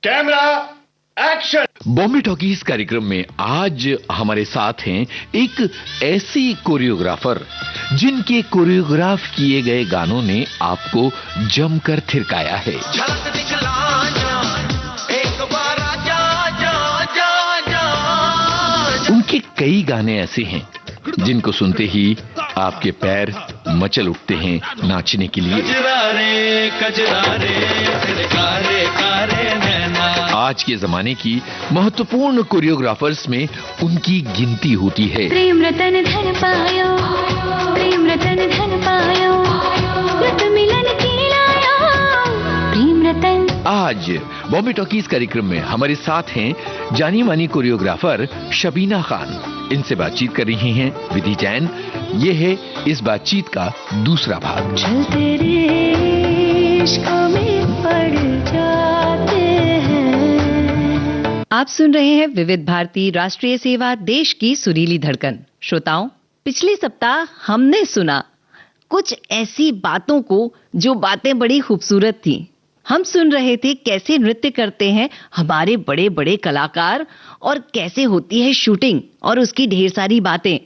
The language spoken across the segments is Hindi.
Camera action. बॉम्बे टॉकीज कार्यक्रम में आज हमारे साथ हैं एक ऐसी कोरियोग्राफर जिनके कोरियोग्राफ किए गए गानों ने आपको जमकर थिरकाया है। झलक दिखला जा, एक बार आजा, जा, जा, जा। उनके कई गाने ऐसे हैं जिनको सुनते ही आपके पैर मचल उठते हैं नाचने के लिए। कजरारे तेरे कारे कारे नैना। आज के जमाने की महत्वपूर्ण कोरियोग्राफर्स में उनकी गिनती होती है। प्रेम रतन धन पायो, प्रेम रतन धन पायो, लत मिलन की लायो, प्रेम रतन। आज बॉम्बे टॉकीज कार्यक्रम में हमारे साथ हैं जानी मानी कोरियोग्राफर शबीना खान। इनसे बातचीत कर रही हैं विधि जैन। ये है इस बातचीत का दूसरा भाग। चल तेरे इश्क़ में पड़ जाते हैं। आप सुन रहे हैं विविध भारती राष्ट्रीय सेवा, देश की सुरीली धड़कन। श्रोताओं, पिछले सप्ताह हमने सुना कुछ ऐसी बातों को जो बातें बड़ी खूबसूरत थी। हम सुन रहे थे कैसे नृत्य करते हैं हमारे बड़े बड़े कलाकार और कैसे होती है शूटिंग और उसकी ढेर सारी बातें।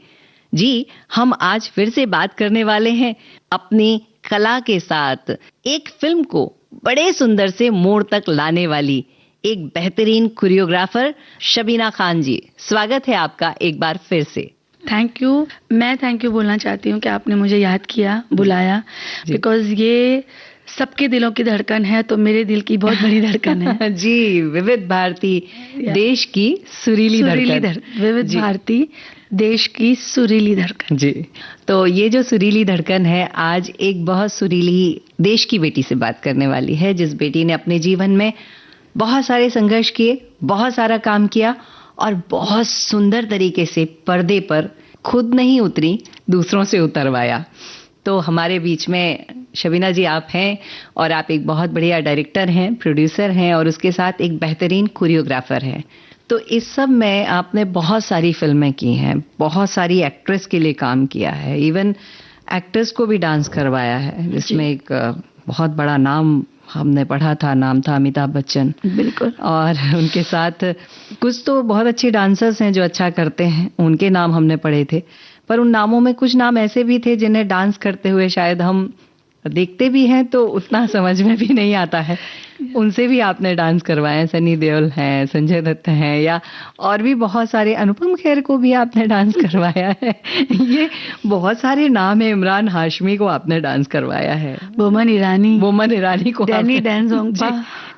जी, हम आज फिर से बात करने वाले हैं अपनी कला के साथ एक फिल्म को बड़े सुंदर से मोड़ तक लाने वाली एक बेहतरीन कोरियोग्राफर शबीना खान जी। स्वागत है आपका एक बार फिर से। Thank you. मैं थैंक यू बोलना चाहती हूँ कि आपने मुझे याद किया, बुलाया, बिकॉज ये सबके दिलों की धड़कन है, तो मेरे दिल की बहुत बड़ी धड़कन है। जी, विविध भारती देश की सुरीली धड़कन। विविध भारती देश की सुरीली धड़कन। जी, तो ये जो सुरीली धड़कन है आज एक बहुत सुरीली देश की बेटी से बात करने वाली है, जिस बेटी ने अपने जीवन में बहुत सारे संघर्ष किए, बहुत सारा काम किया और बहुत सुंदर तरीके से पर्दे पर खुद नहीं उतरी, दूसरों से उतरवाया। तो हमारे बीच में शबीना जी आप हैं और आप एक बहुत बढ़िया डायरेक्टर हैं, प्रोड्यूसर हैं और उसके साथ एक बेहतरीन कोरियोग्राफर हैं। तो इस सब में आपने बहुत सारी फिल्में की हैं, बहुत सारी एक्ट्रेस के लिए काम किया है, इवन एक्टर्स को भी डांस करवाया है, जिसमें एक बहुत बड़ा नाम हमने पढ़ा था, नाम था अमिताभ बच्चन। बिल्कुल। और उनके साथ कुछ तो बहुत अच्छे डांसर्स हैं जो अच्छा करते हैं, उनके नाम हमने पढ़े थे, पर उन नामों में कुछ नाम ऐसे भी थे जिन्हें डांस करते हुए शायद हम देखते भी हैं तो उतना समझ में भी नहीं आता है। उनसे भी आपने डांस करवाए, सनी देओल हैं, संजय दत्त हैं, या और भी बहुत सारे, अनुपम खेर को भी आपने डांस करवाया है। ये बहुत सारे नाम है। इमरान हाशमी को आपने डांस करवाया है, बोमन ईरानी को, डैनी डेंजोंगपा।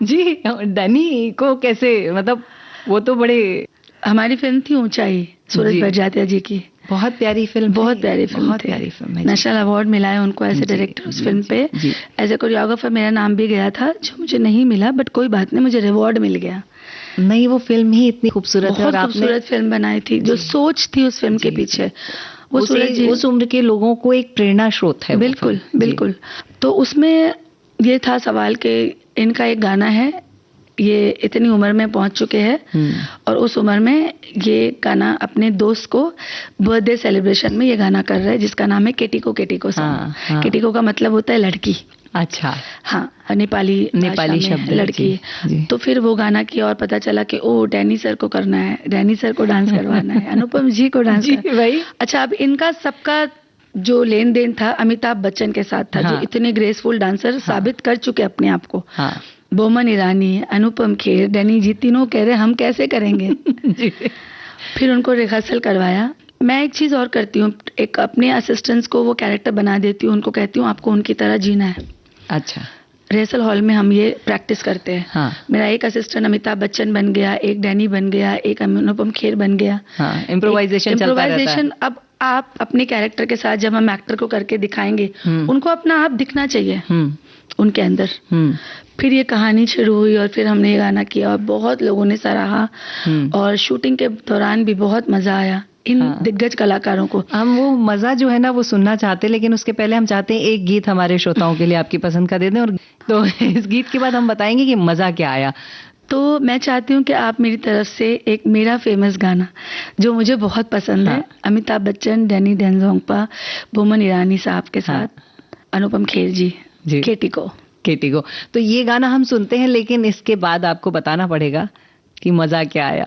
जी, डैनी को कैसे, मतलब वो तो बड़े, हमारी फिल्म थी ऊंचाई, सूरज बड़जात्या जी की। बहुत प्यारी फिल्म, बहुत प्यारी फिल्म है। नेशनल अवार्ड मिला है उनको एज ए डायरेक्टर उस फिल्म पे। एज ए कोरियोग्राफर मेरा नाम भी गया था, जो मुझे नहीं मिला, बट कोई बात नहीं, मुझे रिवॉर्ड मिल गया। नहीं, वो फिल्म ही इतनी खूबसूरत है और आपने खूबसूरत फिल्म बनाई थी। जो सोच थी उस फिल्म के पीछे, वो उस उम्र के लोगों को एक प्रेरणा स्रोत है। बिल्कुल बिल्कुल। तो उसमें ये था सवाल कि इनका एक गाना है, ये इतनी उम्र में पहुंच चुके हैं और उस उम्र में ये गाना अपने दोस्त को बर्थडे सेलिब्रेशन में ये गाना कर रहे हैं, जिसका नाम है केटिको केटिको सॉन्ग। हाँ। केटिको का मतलब होता है लड़की। अच्छा। हाँ, नेपाली शब्द लड़की। तो फिर वो गाना किया और पता चला कि ओ डैनी सर को करना है, डैनी सर को डांस करवाना है, अनुपम जी को डांस भाई। अच्छा, अब इनका सबका जो लेन देन था अमिताभ बच्चन के साथ था। हाँ। जो इतने ग्रेसफुल डांसर साबित कर चुके अपने आप को। हाँ। बोमन ईरानी, अनुपम खेर, डैनी जी, तीनों कह रहे हम कैसे करेंगे। फिर उनको रिहर्सल करवाया। मैं एक चीज और करती हूँ, एक अपने असिस्टेंट्स को वो कैरेक्टर बना देती हूँ, उनको कहती हूँ आपको उनकी तरह जीना है। अच्छा। रिहर्सल हॉल में हम ये प्रैक्टिस करते हैं। हाँ। मेरा एक असिस्टेंट अमिताभ बच्चन बन गया, एक डैनी बन गया, एक अनुपम खेर बन गया। हाँ, इम्प्रोवाइजेशन चलता रहता है। अब आप अपने कैरेक्टर के साथ जब हम एक्टर को करके दिखाएंगे, उनको अपना आप दिखना चाहिए उनके अंदर। फिर ये कहानी शुरू हुई और फिर हमने ये गाना किया और बहुत लोगों ने सराहा और शूटिंग के दौरान भी बहुत मजा आया इन दिग्गज कलाकारों को। हम वो मजा जो है ना वो सुनना चाहते हैं, लेकिन उसके पहले हम चाहते हैं एक गीत हमारे श्रोताओं के लिए आपकी पसंद का दे दें, और तो इस गीत के बाद हम बताएंगे कि मजा क्या आया। तो मैं चाहती हूँ कि आप मेरी तरफ से एक मेरा फेमस गाना जो मुझे बहुत पसंद है, अमिताभ बच्चन, डैनी डेंजोंगपा, बोमन ईरानी साहब के साथ अनुपम खेर जी, केटिको। केटी को। तो ये गाना हम सुनते हैं, लेकिन इसके बाद आपको बताना पड़ेगा कि मजा क्या आया।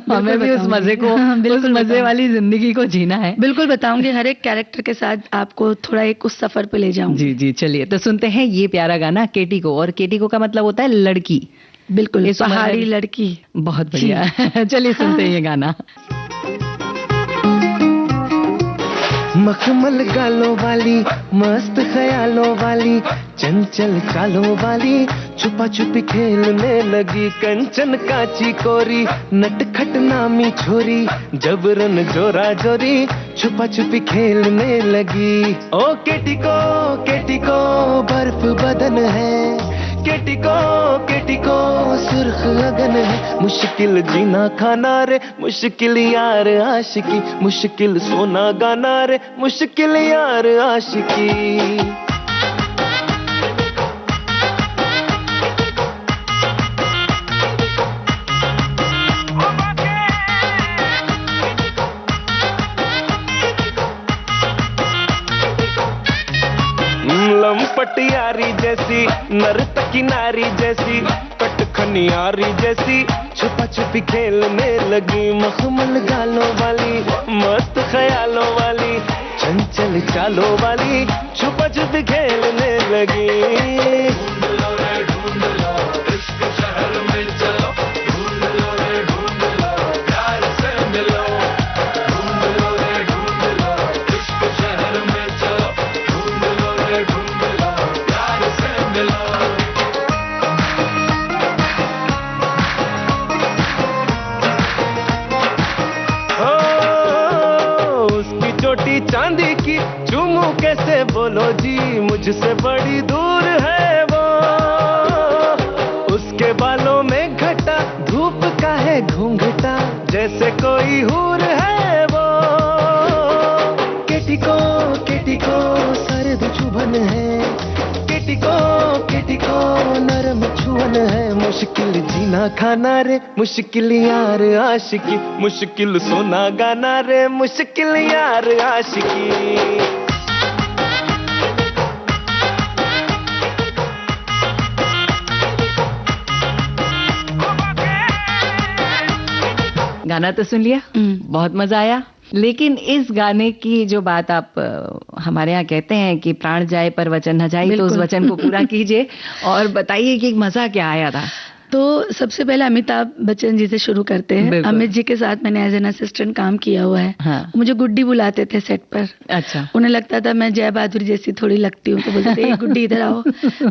हमें भी उस मजे को, उस मजे वाली जिंदगी को जीना है। बिल्कुल बताऊंगी, हर एक कैरेक्टर के साथ आपको थोड़ा एक उस सफर पे ले जाऊंगी। जी जी, चलिए तो सुनते हैं ये प्यारा गाना केटी को। और केटी को का मतलब होता है लड़की, बिल्कुल पहाड़ी लड़की। बहुत बढ़िया। चलिए सुनते हैं ये गाना। मखमल गालों वाली, मस्त ख्यालों वाली, चंचल चालों वाली, छुपा छुपी खेलने लगी, कंचन काची कोरी, नटखट नामी छोरी, जबरन जोरा जोरी, छुपा छुपी खेलने लगी। ओ केटी को बर्फ बदन है, केटी को सुर्ख लगन है, मुश्किल जीना खाना रे, मुश्किल यार आशिकी, मुश्किल सोना गाना रे, मुश्किल यार आशिकी। लंपट यारी जैसी, नर्तकी नारी जैसी, कटखनियारी जैसी, छुपा छुपी खेलने लगी, मखमल गालों वाली, मस्त ख्यालों वाली, चंचल चालों वाली, छुपा छुपी खेलने लगी। चांदी की चूमू कैसे बोलो जी, मुझसे बड़ी दूर है वो, उसके बालों में घटा, धूप का है घूंघटा, जैसे कोई हूर है वो। केटी को सर्द चुभन है, केटी को नरम छुअन है, मुश्किल जीना खाना रे, मुश्किल यार आशिकी, मुश्किल सोना गाना रे, मुश्किल यार आशिकी। गाना तो सुन लिया, बहुत मजा आया, लेकिन इस गाने की जो बात आप हमारे यहाँ कहते हैं कि प्राण जाए पर वचन न जाए, तो उस वचन को पूरा कीजिए और बताइए कि मजा क्या आया था। तो सबसे पहले अमिताभ बच्चन जी से शुरू करते हैं। अमित जी के साथ मैंने एज एन असिस्टेंट काम किया हुआ है। हाँ। मुझे गुड्डी बुलाते थे सेट पर। अच्छा। उन्हें लगता था मैं जय बहादुर जैसी थोड़ी लगती हूँ, तो बोलते थे गुड्डी इधर आओ।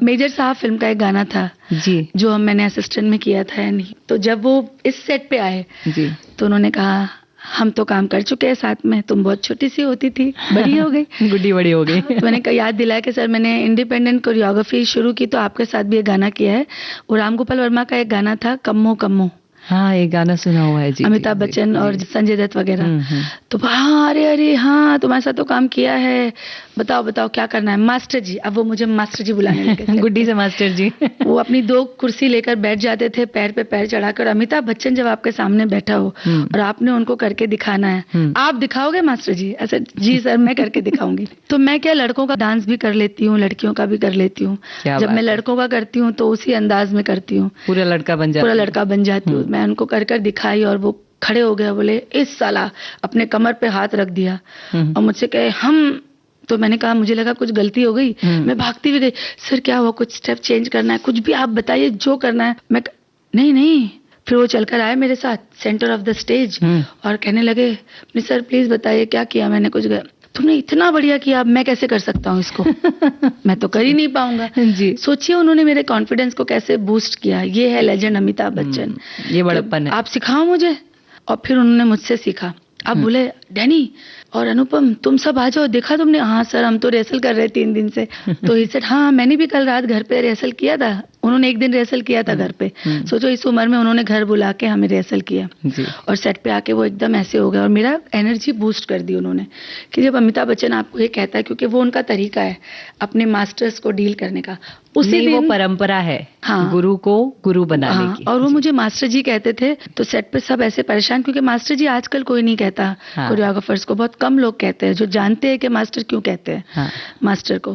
मेजर साहब फिल्म का एक गाना था जी, जो मैंने असिस्टेंट में किया था। नहीं, तो जब वो इस सेट पे आए जी, तो उन्होंने कहा हम तो काम कर चुके हैं साथ में, तुम बहुत छोटी सी होती थी, बड़ी हो गई। गुड्डी बड़ी हो गई। तो मैंने याद दिलाया कि सर मैंने इंडिपेंडेंट कोरियोग्राफी शुरू की तो आपके साथ भी एक गाना किया है। वो राम गोपाल वर्मा का एक गाना था कम्मो कम्मो। हाँ, एक गाना सुना हुआ है जी, अमिताभ बच्चन और संजय दत्त वगैरह। तो हाँ, अरे हाँ, तुम्हारे साथ तो काम किया है, बताओ क्या करना है। मास्टर जी, अब वो मुझे मास्टर जी बुलाने लगे। गुड्डी से मास्टर जी। वो अपनी 2 कुर्सी लेकर बैठ जाते थे, पैर पे पैर चढ़ाकर। अमिताभ बच्चन जब आपके सामने बैठा हो और आपने उनको करके दिखाना है, आप दिखाओगे मास्टर जी? ऐसे जी सर मैं करके दिखाऊंगी। तो मैं क्या लड़कों का डांस भी कर लेती हूँ, लड़कियों का भी कर लेती हूँ। जब मैं लड़कों का करती हूँ तो उसी अंदाज में करती हूँ, पूरा लड़का बन जाती हूँ। मैं उनको कर दिखाई और वो खड़े हो गए, बोले इस साला, अपने कमर पे हाथ रख दिया और मुझसे कहे हम। तो मैंने कहा, मुझे लगा कुछ गलती हो गई, मैं भागती हुई गई, सर क्या हुआ, कुछ स्टेप चेंज करना है, कुछ भी आप बताइए जो करना है। मैं नहीं। फिर वो चलकर आए मेरे साथ सेंटर ऑफ द स्टेज और कहने लगे, सर प्लीज बताइए क्या किया मैंने। कुछ तुमने इतना बढ़िया किया, अब मैं कैसे कर सकता हूँ इसको। मैं तो कर ही नहीं पाऊंगा जी। सोचिए उन्होंने मेरे कॉन्फिडेंस को कैसे बूस्ट किया। ये है लेजेंड अमिताभ बच्चन। ये बड़प्पन है। आप सिखाओ मुझे। और फिर उन्होंने मुझसे सीखा। अब बोले डैनी और अनुपम तुम सब आ जाओ, देखा तुमने? हाँ सर, हम तो रिहर्सल कर रहे 3 दिन से। तो ही सेड हाँ, मैंने भी कल रात घर पे रिहर्सल किया था। उन्होंने एक दिन रिहर्सल किया था घर पे। सोचो इस उम्र में उन्होंने घर बुला के हमें रिहर्सल किया जी। और सेट पे आके वो एकदम ऐसे हो गया और मेरा एनर्जी बूस्ट कर दी उन्होंने। कि जब अमिताभ बच्चन आपको ये कहता है, क्योंकि वो उनका तरीका है अपने मास्टर्स को डील करने का, उसी दिन वो परंपरा है। हाँ, गुरु को गुरु बनाने की। और वो मुझे मास्टर जी कहते थे। तो सेट पे सब ऐसे परेशान, क्योंकि मास्टर जी आजकल कोई नहीं कहता। कोरियोग्राफर्स को बहुत कम लोग कहते हैं जो जानते हैं कि मास्टर क्यों कहते हैं मास्टर को।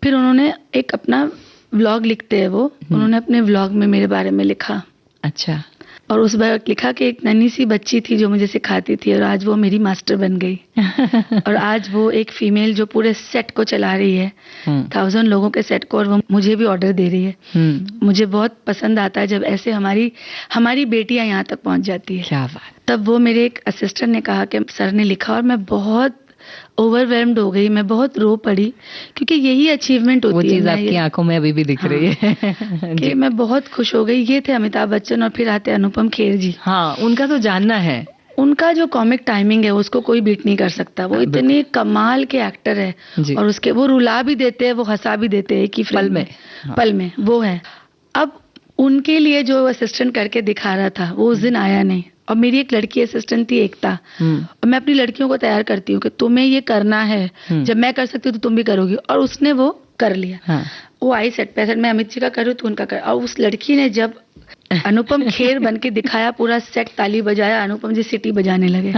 फिर उन्होंने एक अपना व्लॉग लिखते हैं वो, उन्होंने अपने व्लॉग में मेरे बारे में लिखा। अच्छा। और उस बार लिखा कि एक नन्ही सी बच्ची थी जो मुझे सिखाती थी और आज वो मेरी मास्टर बन गई। और आज वो एक फीमेल जो पूरे सेट को चला रही है, 1000 लोगों के सेट को, और वो मुझे भी ऑर्डर दे रही है। मुझे बहुत पसंद आता है जब ऐसे हमारी बेटियां यहाँ तक पहुंच जाती है। क्या बात। तब वो मेरे एक असिस्टेंट ने कहा कि सर ने लिखा, और मैं बहुत ओवरवेल्म्ड हो गई, मैं बहुत रो पड़ी, क्योंकि यही अचीवमेंट होती है। वो चीज आपकी आंखों में अभी भी दिख रही है। कि मैं बहुत खुश हो गई। ये थे अमिताभ बच्चन, और फिर आते अनुपम खेर जी। हाँ, उनका तो जानना है। उनका जो कॉमिक टाइमिंग है उसको कोई बीट नहीं कर सकता। वो इतने कमाल के एक्टर है, और उसके वो रुला भी देते हैं, वो हंसा भी देते हैं एक ही पल में। पल में वो है। अब उनके लिए जो असिस्टेंट करके दिखा रहा था वो उस दिन आया नहीं, और मेरी एक लड़की असिस्टेंट थी एकता, और मैं अपनी लड़कियों को तैयार करती हूँ कि तुम्हें ये करना है, जब मैं कर सकती हूँ तो तुम भी करोगी, और उसने वो कर लिया। वो आई सेट पे, मैं अमित जी का करूँ तो उनका कर, और उस लड़की ने जब अनुपम खेर बन के दिखाया, पूरा सेट ताली बजाया, अनुपम जी सिटी बजाने लगे।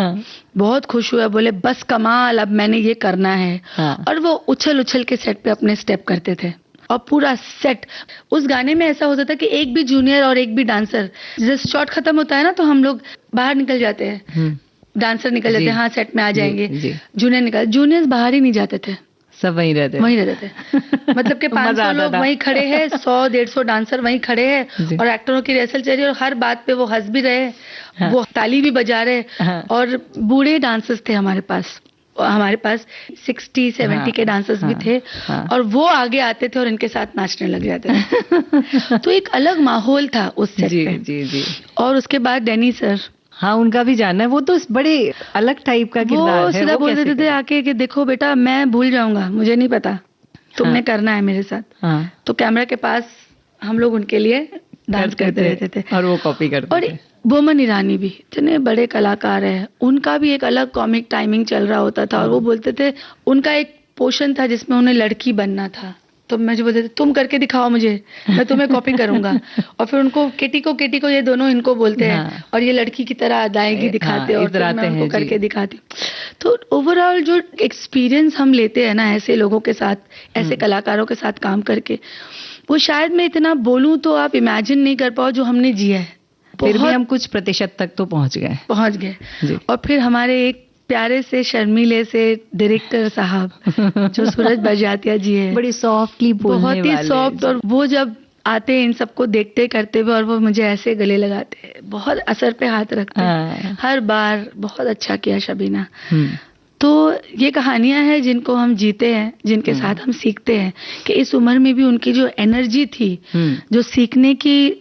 बहुत खुश हुआ, बोले बस कमाल, अब मैंने ये करना है। और वो उछल उछल के सेट पे अपने स्टेप करते थे, और पूरा सेट। उस गाने में ऐसा होता था कि एक भी जूनियर और एक भी डांसर, जैसे शॉट खत्म होता है ना तो हम लोग बाहर निकल जाते हैं, डांसर निकल जाते हैं, हाँ सेट में आ जाएंगे, जूनियर्स बाहर ही नहीं जाते थे, सब वहीं रहते थे। मतलब कि 500 लोग वहीं खड़े हैं, 100-150 डांसर वहीं खड़े हैं, और एक्टरों की रिहर्सल चल रही है, और हर बात पे वो हंस भी रहे, वो ताली भी बजा रहे। और बूढ़े डांसर्स थे हमारे पास 60-70 के डांसर्स भी थे, और वो आगे आते थे और इनके साथ नाचने लग जाते थे। तो एक अलग माहौल था उस सेट पे। जी। और उसके बाद डैनी सर, हाँ उनका भी जानना है। वो तो बड़े अलग टाइप का किरदार है। वो सीधा बोल देते थे आके कि देखो बेटा, मैं भूल जाऊंगा, मुझे नहीं पता, तुमने करना है मेरे साथ। तो कैमरा के पास हम लोग उनके लिए डांस करते रहते थे, और वो कॉपी करते थे। बोमन ईरानी भी इतने बड़े कलाकार है, उनका भी एक अलग कॉमिक टाइमिंग चल रहा होता था, और वो बोलते थे, उनका एक पोर्शन था जिसमें उन्हें लड़की बनना था, तो मैं जो बोलते थे तुम करके दिखाओ मुझे, मैं तुम्हें कॉपी करूंगा। और फिर उनको केटी को ये दोनों इनको बोलते हैं, और ये लड़की की तरह अदायगी दिखाते हैं, और फिर मैं उनको करके दिखाती हूँ। तो ओवरऑल जो एक्सपीरियंस हम लेते हैं ना ऐसे लोगों के साथ, ऐसे कलाकारों के साथ काम करके, वो शायद मैं इतना बोलूं तो आप इमेजिन नहीं कर पाओ जो हमने जिया है। फिर भी हम कुछ प्रतिशत तक तो पहुंच गए। और फिर हमारे एक प्यारे से शर्मीले से डायरेक्टर साहब जो सूरज बरजातिया जी है, बड़ी सॉफ्टली बोलने वाले, बहुत ही सॉफ्ट, और वो जब आते हैं इन सबको देखते करते हुए, और वो मुझे ऐसे गले लगाते हैं, बहुत असर पे हाथ रखते हैं हर बार। बहुत अच्छा किया शबीना। तो ये कहानियां हैं जिनको हम जीते हैं, जिनके साथ हम सीखते हैं, कि इस उम्र में भी उनकी जो एनर्जी थी, जो सीखने की,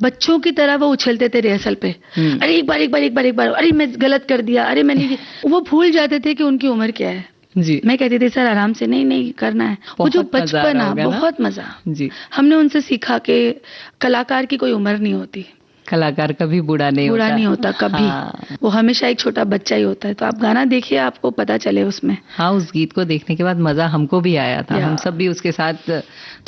बच्चों की तरह वो उछलते थे रिहर्सल पे, अरे एक बार, अरे मैं गलत कर दिया, अरे मैंने, वो भूल जाते थे कि उनकी उम्र क्या है। जी। मैं कहती थी सर आराम से, नहीं करना है। वो जो बचपना, बहुत मजा जी। हमने उनसे सीखा कि कलाकार की कोई उम्र नहीं होती, कलाकार कभी बूढ़ा नहीं होता कभी। वो हमेशा एक छोटा बच्चा ही होता है। तो आप गाना देखिए, आपको पता चले उसमें। हाँ, उस गीत को देखने के बाद मजा हमको भी आया था। हम सब भी उसके साथ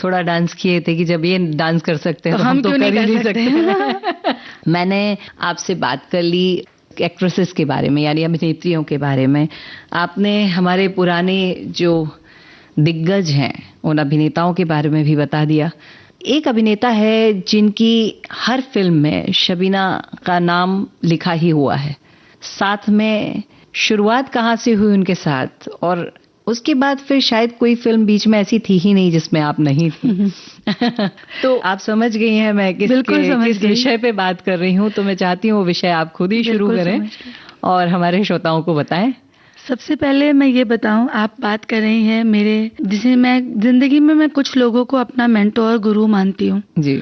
थोड़ा डांस किए थे कि जब ये डांस कर सकते हैं तो हम तो कर ही नहीं सकते। मैंने आपसे बात कर ली एक्ट्रेसेस के बारे में, यानी अभिनेत्रियों के बारे में। आपने हमारे पुराने जो दिग्गज हैं उन अभिनेताओं के बारे में भी बता दिया। एक अभिनेता है जिनकी हर फिल्म में शबीना का नाम लिखा ही हुआ है। साथ में शुरुआत कहाँ से हुई उनके साथ, और उसके बाद फिर शायद कोई फिल्म बीच में ऐसी थी ही नहीं जिसमें आप नहीं थी। तो आप समझ गई हैं मैं किस विषय पे बात कर रही हूँ। तो मैं चाहती हूँ वो विषय आप खुद ही शुरू करें और हमारे श्रोताओं को बताएं। सबसे पहले मैं ये बताऊं, आप बात कर रही हैं मेरे, जिसे मैं जिंदगी में मैं कुछ लोगों को अपना मेंटोर गुरु मानती हूँ जी,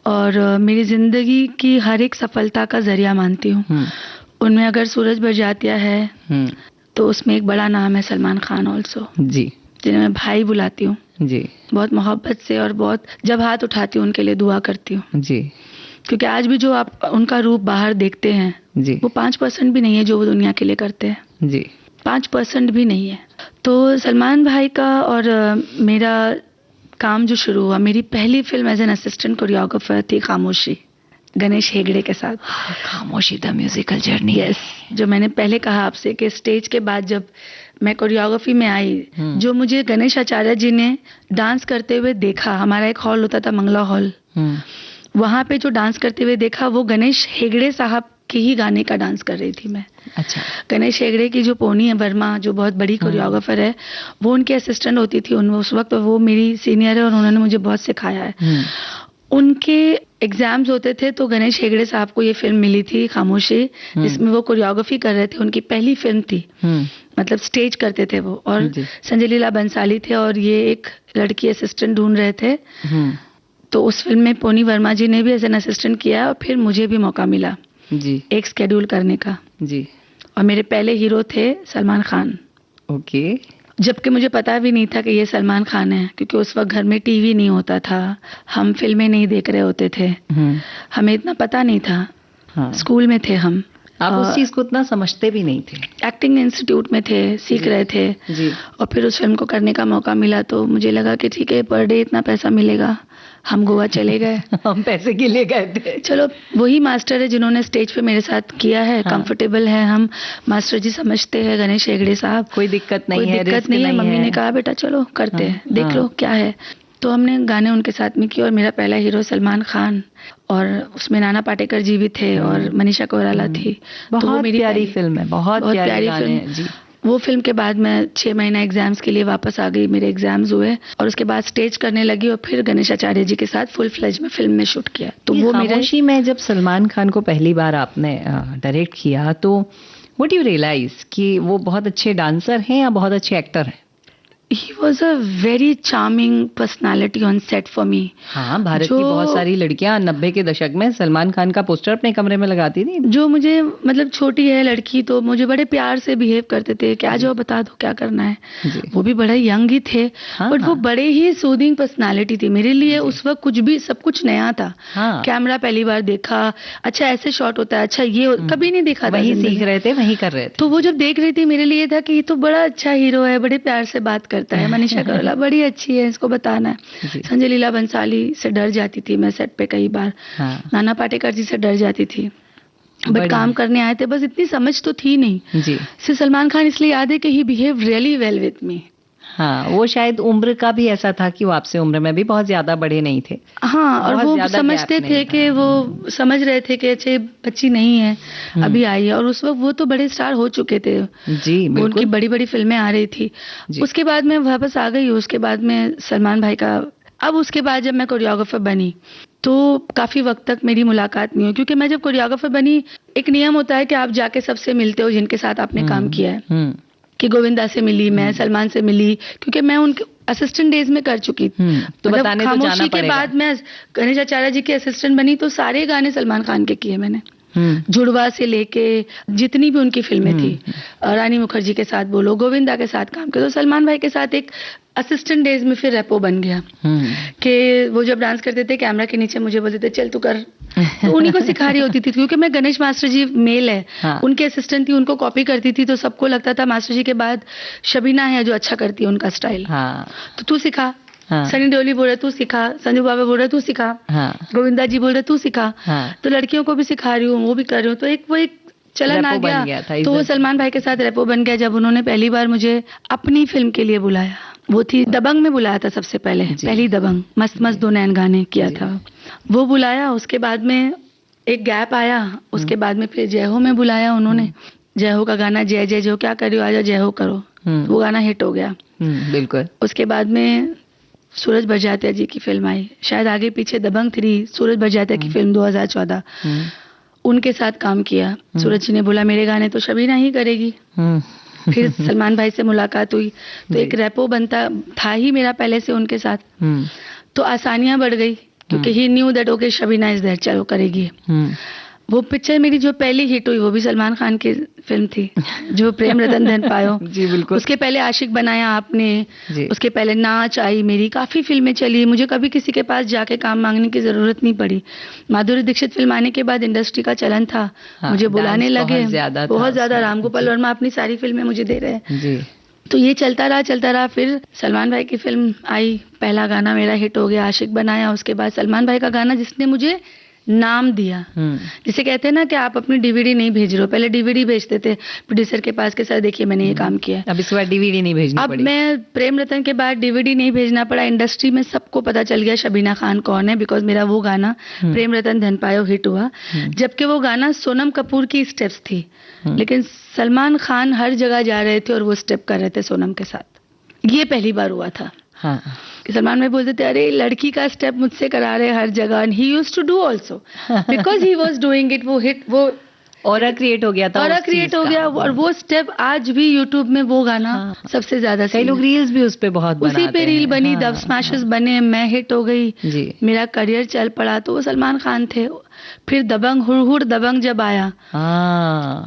और मेरी जिंदगी की हर एक सफलता का जरिया मानती हूँ। उनमें अगर सूरज बरजातिया है तो उसमें एक बड़ा नाम है सलमान खान ऑल्सो जी, जिन्हें मैं भाई बुलाती हूँ जी, बहुत मोहब्बत से, और बहुत जब हाथ उठाती हूँ उनके लिए दुआ करती हूँ जी, क्योंकि आज भी जो आप उनका रूप बाहर देखते हैं जी, वो 5% भी नहीं है जो वो दुनिया के लिए करते हैं जी, 5% भी नहीं है। तो सलमान भाई का और मेरा काम जो शुरू हुआ, मेरी पहली film as an assistant choreographer थी खामोशी, गणेश हेगड़े के साथ। खामोशी द म्यूजिकल जर्नी। यस, जो मैंने पहले कहा आपसे कि स्टेज के बाद जब मैं कोरियोग्राफी में आई, जो मुझे गणेश आचार्य जी ने डांस करते हुए देखा, हमारा एक हॉल होता था मंगला हॉल, वहां पे जो डांस करते हुए देखा वो गणेश हेगड़े साहब के ही गाने का डांस कर रही थी मैं। अच्छा। गणेश हेगड़े की जो पोनी है वर्मा, जो बहुत बड़ी कोरियोग्राफर है, वो उनकी असिस्टेंट होती थी उस वक्त, वो मेरी सीनियर है और उन्होंने मुझे बहुत सिखाया है। उनके एग्जाम्स होते थे तो गणेश हेगड़े साहब को ये फिल्म मिली थी खामोशी, जिसमें वो कोरियोग्राफी कर रहे थे। उनकी पहली फिल्म थी, मतलब स्टेज करते थे वो, और संजय लीला बंसाली थे और ये एक लड़की असिस्टेंट ढूंढ रहे थे। तो उस फिल्म में पोनी वर्मा जी ने भी एज एन असिस्टेंट किया और फिर मुझे भी मौका मिला जी एक स्केड्यूल करने का जी। और मेरे पहले हीरो थे सलमान खान। ओके। जबकि मुझे पता भी नहीं था कि ये सलमान खान है, क्योंकि उस वक्त घर में टीवी नहीं होता था, हम फिल्में नहीं देख रहे होते थे, हमें इतना पता नहीं था। हाँ। स्कूल में थे हम, आप उस चीज को इतना समझते भी नहीं थे। एक्टिंग इंस्टीट्यूट में थे, सीख रहे थे जी। और फिर उस फिल्म को करने का मौका मिला तो मुझे लगा कि ठीक है, पर डे इतना पैसा मिलेगा, हम गोवा चले गए। हम पैसे के लिए गए थे। चलो, वही मास्टर है जिन्होंने स्टेज पे मेरे साथ किया है। हाँ। कंफर्टेबल है हम, मास्टर जी समझते हैं गणेश हेगड़े साहब, कोई दिक्कत नहीं है, दिक्कत नहीं है। मम्मी ने कहा बेटा चलो करते हैं, देख लो क्या है। तो हमने गाने उनके साथ में किए और मेरा पहला हीरो सलमान खान, और उसमें नाना पाटेकर जी भी थे और मनीषा कोइराला थी। बहुत तो मेरी प्यारी फिल्म है, बहुत प्यारी फिल्म जी। वो फिल्म के बाद मैं 6 महीना एग्जाम्स के लिए वापस आ गई, मेरे एग्जाम्स हुए और उसके बाद स्टेज करने लगी और फिर गणेश आचार्य जी के साथ फुल फ्लेज में फिल्म में शूट किया। तो वो खामोशी में जब सलमान खान को पहली बार आपने डायरेक्ट किया तो व्हाट यू रियलाइज कि वो बहुत अच्छे डांसर हैं या बहुत अच्छे एक्टर हैं? He was a very charming personality on set for me. हाँ, भारत की बहुत सारी लड़कियां 90 के दशक में सलमान खान का पोस्टर अपने कमरे में लगाती थी। जो मुझे, मतलब छोटी है लड़की तो मुझे बड़े प्यार से बिहेव करते थे, क्या जो बता दो क्या करना है। वो भी बड़े यंग ही थे, बट वो बड़े ही सूदिंग पर्सनालिटी थी मेरे लिए। उस वक्त कुछ भी, सब कुछ नया था। कैमरा पहली बार देखा, अच्छा ऐसे शॉट होता है, अच्छा ये कभी नहीं देखा था। वही सीख रहे थे, वही कर रहे थे। तो वो जब देख रही थी मेरे लिए था कि ये तो बड़ा अच्छा हीरो है, बड़े प्यार से बात करता है। मनीषा कोइराला बड़ी अच्छी है, इसको बताना है। संजय लीला बंसाली से डर जाती थी मैं सेट पे कई बार। नाना पाटेकर जी से डर जाती थी, बट काम करने आए थे, बस इतनी समझ तो थी नहीं जी। सिर्फ सलमान खान इसलिए याद है कि he behave really well with me. हाँ, वो शायद उम्र का भी ऐसा था कि वो आपसे उम्र में भी बहुत ज्यादा बड़े नहीं थे। हाँ, और वो समझते थे कि वो समझ रहे थे कि अच्छे बच्ची नहीं है, अभी आई है। और उस वक्त वो तो बड़े स्टार हो चुके थे जी, उनकी बड़ी बड़ी फिल्में आ रही थी। उसके बाद मैं वापस आ गई, उसके बाद में सलमान भाई का, अब उसके बाद जब मैं कोरियोग्राफर बनी तो काफी वक्त तक मेरी मुलाकात नहीं हुई, क्योंकि मैं जब कोरियोग्राफर बनी, एक नियम होता है कि आप जाके सबसे मिलते हो जिनके साथ आपने काम किया है। कि गोविंदा से मिली मैं, सलमान से मिली, क्योंकि मैं उनके असिस्टेंट डेज में कर चुकी थी। तो मतलब खामोशी के बाद मैं गणेश आचार्य जी के असिस्टेंट बनी तो सारे गाने सलमान खान के किए मैंने। जुड़वा से लेके जितनी भी उनकी फिल्में थी, रानी मुखर्जी के साथ बोलो, गोविंदा के साथ काम किया। तो सलमान भाई के साथ एक असिस्टेंट डेज में फिर रेपो बन गया कि वो जब डांस करते थे कैमरा के नीचे मुझे बोलते थे चल तू कर, तो उन्हीं को सिखा रही होती थी, क्योंकि मैं गणेश मास्टर जी मेल है। उनके असिस्टेंट थी, उनको कॉपी करती थी, तो सबको लगता था मास्टर जी के बाद शबीना है जो अच्छा करती है उनका स्टाइल। तो तू सिखा, सनी देओल बोल रहे तू सिखा, संजू बाबा बोल रहे तू सिखा, गोविंदा जी बोल रहे तू सिखा। तो लड़कियों को भी सिखा रही हूँ, वो भी कर रही हूँ, तो वो एक चलन आ गया। तो वो सलमान भाई के साथ रेपो बन गया जब उन्होंने पहली बार मुझे अपनी फिल्म के लिए बुलाया। वो थी दबंग में बुलाया था सबसे पहले, पहली दबंग, मस्त मस्त दो नैन गाने किया था, वो बुलाया। उसके बाद में एक गैप आया, उसके बाद में फिर जय हो में बुलाया उन्होंने। जय हो का गाना, जय जय जो क्या करियो आजा जय हो करो, वो गाना हिट हो गया। बिल्कुल। उसके बाद में सूरज बड़जात्या जी की फिल्म आई, शायद आगे पीछे दबंग 3, सूरज बड़जात्या की फिल्म 2014, उनके साथ काम किया। सूरज जी ने बोला मेरे गाने तो शबीना ही करेगी। फिर सलमान भाई से मुलाकात हुई तो एक रेपो बनता था ही मेरा पहले से उनके साथ, तो आसानियां बढ़ गई, क्योंकि he knew that okay Shabina is there, चलो करेगी। वो पिक्चर मेरी जो पहली हिट हुई वो भी सलमान खान की फिल्म थी, जो प्रेम रतन धन पायो। जी बिल्कुल। उसके पहले आशिक बनाया आपने, उसके पहले नाच आई मेरी, काफी फिल्में चली, मुझे कभी किसी के पास जाके काम मांगने की जरूरत नहीं पड़ी। माधुरी दीक्षित फिल्म आने के बाद इंडस्ट्री का चलन था, मुझे बुलाने लगे बहुत ज्यादा। राम गोपाल वर्मा अपनी सारी फिल्में मुझे दे रहे हैं। तो ये चलता रहा। फिर सलमान भाई की फिल्म आई, पहला गाना मेरा हिट हो गया, आशिक बनाया। उसके बाद सलमान भाई का गाना जिसने मुझे नाम दिया। जिसे कहते हैं ना कि आप अपनी डीवीडी नहीं भेज रहे हो, पहले डीवीडी भेजते थे प्रोड्यूसर के पास के, सर देखिए मैंने ये काम किया। अब इसके बाद डीवीडी नहीं भेजनी अब पड़ी। मैं प्रेम रतन के बाद डीवीडी नहीं भेजना पड़ा। इंडस्ट्री में सबको पता चल गया शबीना खान कौन है, बिकॉज मेरा वो गाना प्रेम रतन धन पायो हिट हुआ। जबकि वो गाना सोनम कपूर की स्टेप्स थी, लेकिन सलमान खान हर जगह जा रहे थे और वो स्टेप कर रहे थे सोनम के साथ। ये पहली बार हुआ था। हाँ। सलमान भाई बोलते थे अरे लड़की का स्टेप मुझसे करा रहे हर जगह, and he used to do also because he was doing it. वो हिट, वो ऑरा क्रिएट हो गया था, ऑरा क्रिएट हो गया। और वो स्टेप आज भी यूट्यूब में वो गाना सबसे ज्यादा, कई लोग रील्स भी उस पे बहुत बनाते हैं। उसी पे रील बनी, दब स्मैशेस बने, मैं हिट हो गई जी, मेरा करियर चल पड़ा। तो वो सलमान खान थे। फिर दबंग, हुड़ दबंग जब आया,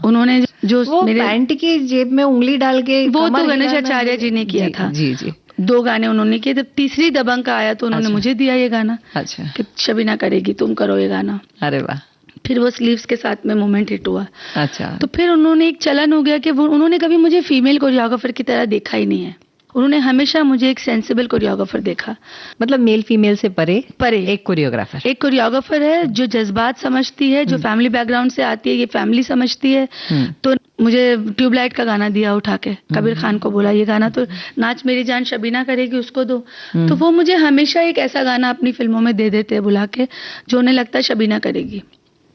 उन्होंने जो वो मेरे पैंट की जेब में उंगली डाल के, वो तो गणेश आचार्य जी ने किया था। जी जी, 2 गाने उन्होंने किए। जब तीसरी दबंग का आया तो उन्होंने मुझे दिया ये गाना। अच्छा, कि शबीना करेगी, तुम करो ये गाना। अरे वाह। फिर वो स्लीव्स के साथ में मोमेंट हिट हुआ। अच्छा, तो फिर उन्होंने एक चलन हो गया कि वो उन्होंने कभी मुझे फीमेल कोरियोग्राफर की तरह देखा ही नहीं है। उन्होंने हमेशा मुझे एक सेंसिबल कोरियोग्राफर देखा। मतलब मेल फीमेल से परे एक कोरियोग्राफर, एक कोरियोग्राफर है जो जज्बात समझती है, जो फैमिली बैकग्राउंड से आती है, ये फैमिली समझती है। तो मुझे ट्यूबलाइट का गाना दिया उठा के, कबीर खान को बोला ये गाना तो नाच मेरी जान शबीना करेगी, उसको दो। तो वो मुझे हमेशा एक ऐसा गाना अपनी फिल्मों में दे देते बुला के जो उन्हें लगता है शबीना करेगी।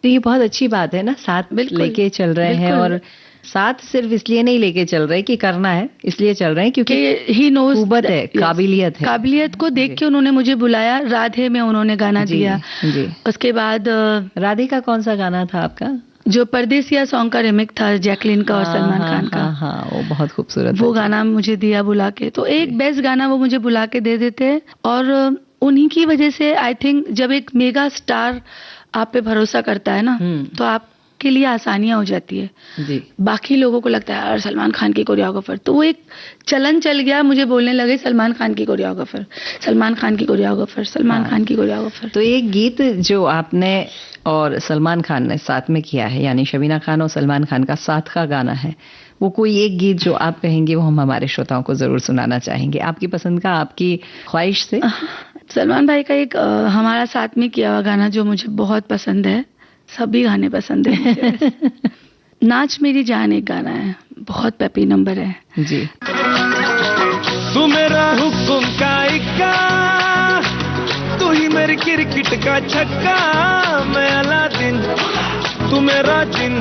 तो ये बहुत अच्छी बात है ना, साथ लेके चल रहे हैं। और साथ सिर्फ इसलिए नहीं लेके चल रहे कि करना है, इसलिए चल रहे हैं क्योंकि ही नोज कुवत है, काबिलियत है। काबिलियत को देख के उन्होंने मुझे बुलाया। राधे में उन्होंने गाना दिया जी। उसके बाद राधे का कौन सा गाना था आपका? जो परदेसिया सॉन्ग का रिमिक था जैकलिन का और सलमान खान का। हाँ, वो बहुत खूबसूरत, वो गाना मुझे दिया बुला के। तो एक बेस्ट गाना वो मुझे बुला के दे देते। और उन्हीं की वजह से आई थिंक जब एक मेगा स्टार आप पे भरोसा करता है ना, तो आपके लिए आसानियां हो जाती है जी। बाकी लोगों को लगता है यार सलमान खान की कोरियोग्राफर, तो वो एक चलन चल गया, मुझे बोलने लगे सलमान खान की कोरियोग्राफर, सलमान खान की कोरियोग्राफर, सलमान खान की कोरियोग्राफर। तो एक गीत जो आपने और सलमान खान ने साथ में किया है, यानी शबीना खान और सलमान खान का साथ का गाना है, वो कोई एक गीत जो आप कहेंगे वो हम हमारे श्रोताओं को जरूर सुनाना चाहेंगे, आपकी पसंद का, आपकी ख्वाहिश से? सलमान भाई का एक हमारा साथ में किया हुआ गाना जो मुझे बहुत पसंद है, सभी गाने पसंद है नाच मेरी जान एक गाना है, बहुत पेपी नंबर है जी। तू मेरा हुक्म का इक्का, तू ही मेरी क्रिकेट का छक्का, मैं अलादीन तू मेरा जिन,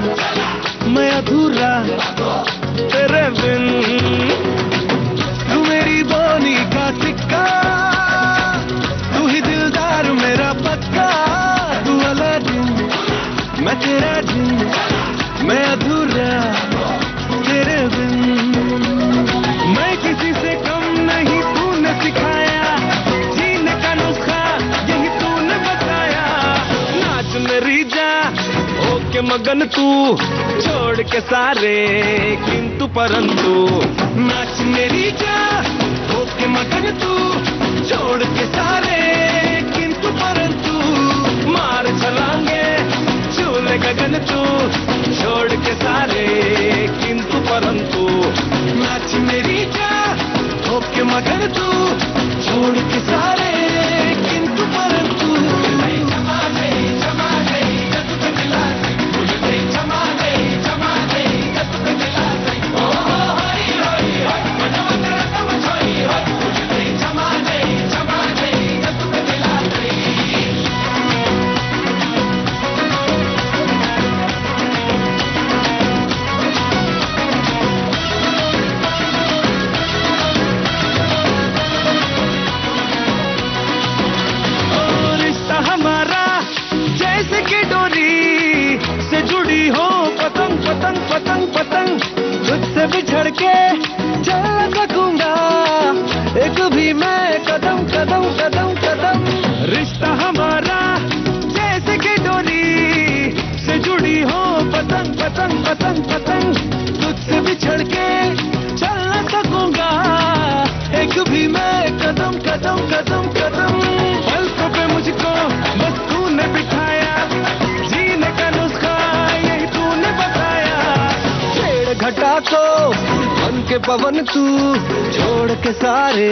मैं अधूरा तेरे बिन, तू मेरी बोनी का सिक्का, तू ही दिलदार मेरा पक्का, तू अलादीन मैं तेरा जिन, मैं अधूरा तेरे बिन, मैं किसी से कम नहीं, तूने सिखाया जीने का नुस्खा, यही तूने बताया, नाच मेरी जा ओके मगन तू, छोड़ के सारे किंतु परंतु, नाच मेरी जा ओके मगन तू, छोड़ के सारे किंतु परंतु, मार छलांगे झूले गगन तू, छोड़ के सारे किंतु परंतु, नाच मेरी जा ओके मगन तू, छोड़ के सारे किंतु परंतु, पतंग पतंग तुझसे बिछड़ के चल सकूंगा, एक भी मैं कदम कदम कदम कदम, रिश्ता हमारा जैसे कि डोरी से जुड़ी हो, पतंग पतंग पतंग पतंग तुझसे बिछड़ के चल न सकूंगा, एक भी मैं कदम कदम कदम कदम, पलकों पे मुझको बस तूने बिठाया, जीने का नुस्खा यही तूने बताया, घटा को बन के पवन तू, छोड़ के सारे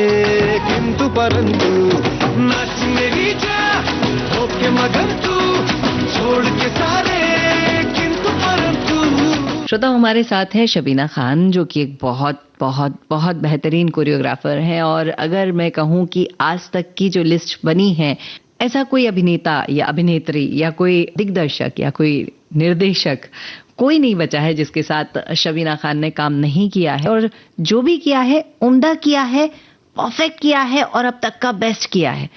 किंतु परंतु, नाच मेरी जा ओके मगन तू, छोड़ के सारे किंतु परंतु। श्रोता, हमारे साथ है शबीना खान, जो कि एक बहुत बहुत बहुत बेहतरीन कोरियोग्राफर हैं। और अगर मैं कहूं कि आज तक की जो लिस्ट बनी है, ऐसा कोई अभिनेता या अभिनेत्री या कोई दिग्दर्शक या कोई निर्देशक कोई नहीं बचा है जिसके साथ शबीना खान ने काम नहीं किया है। और जो भी किया है, उम्दा किया है, परफेक्ट किया है और अब तक का बेस्ट किया है।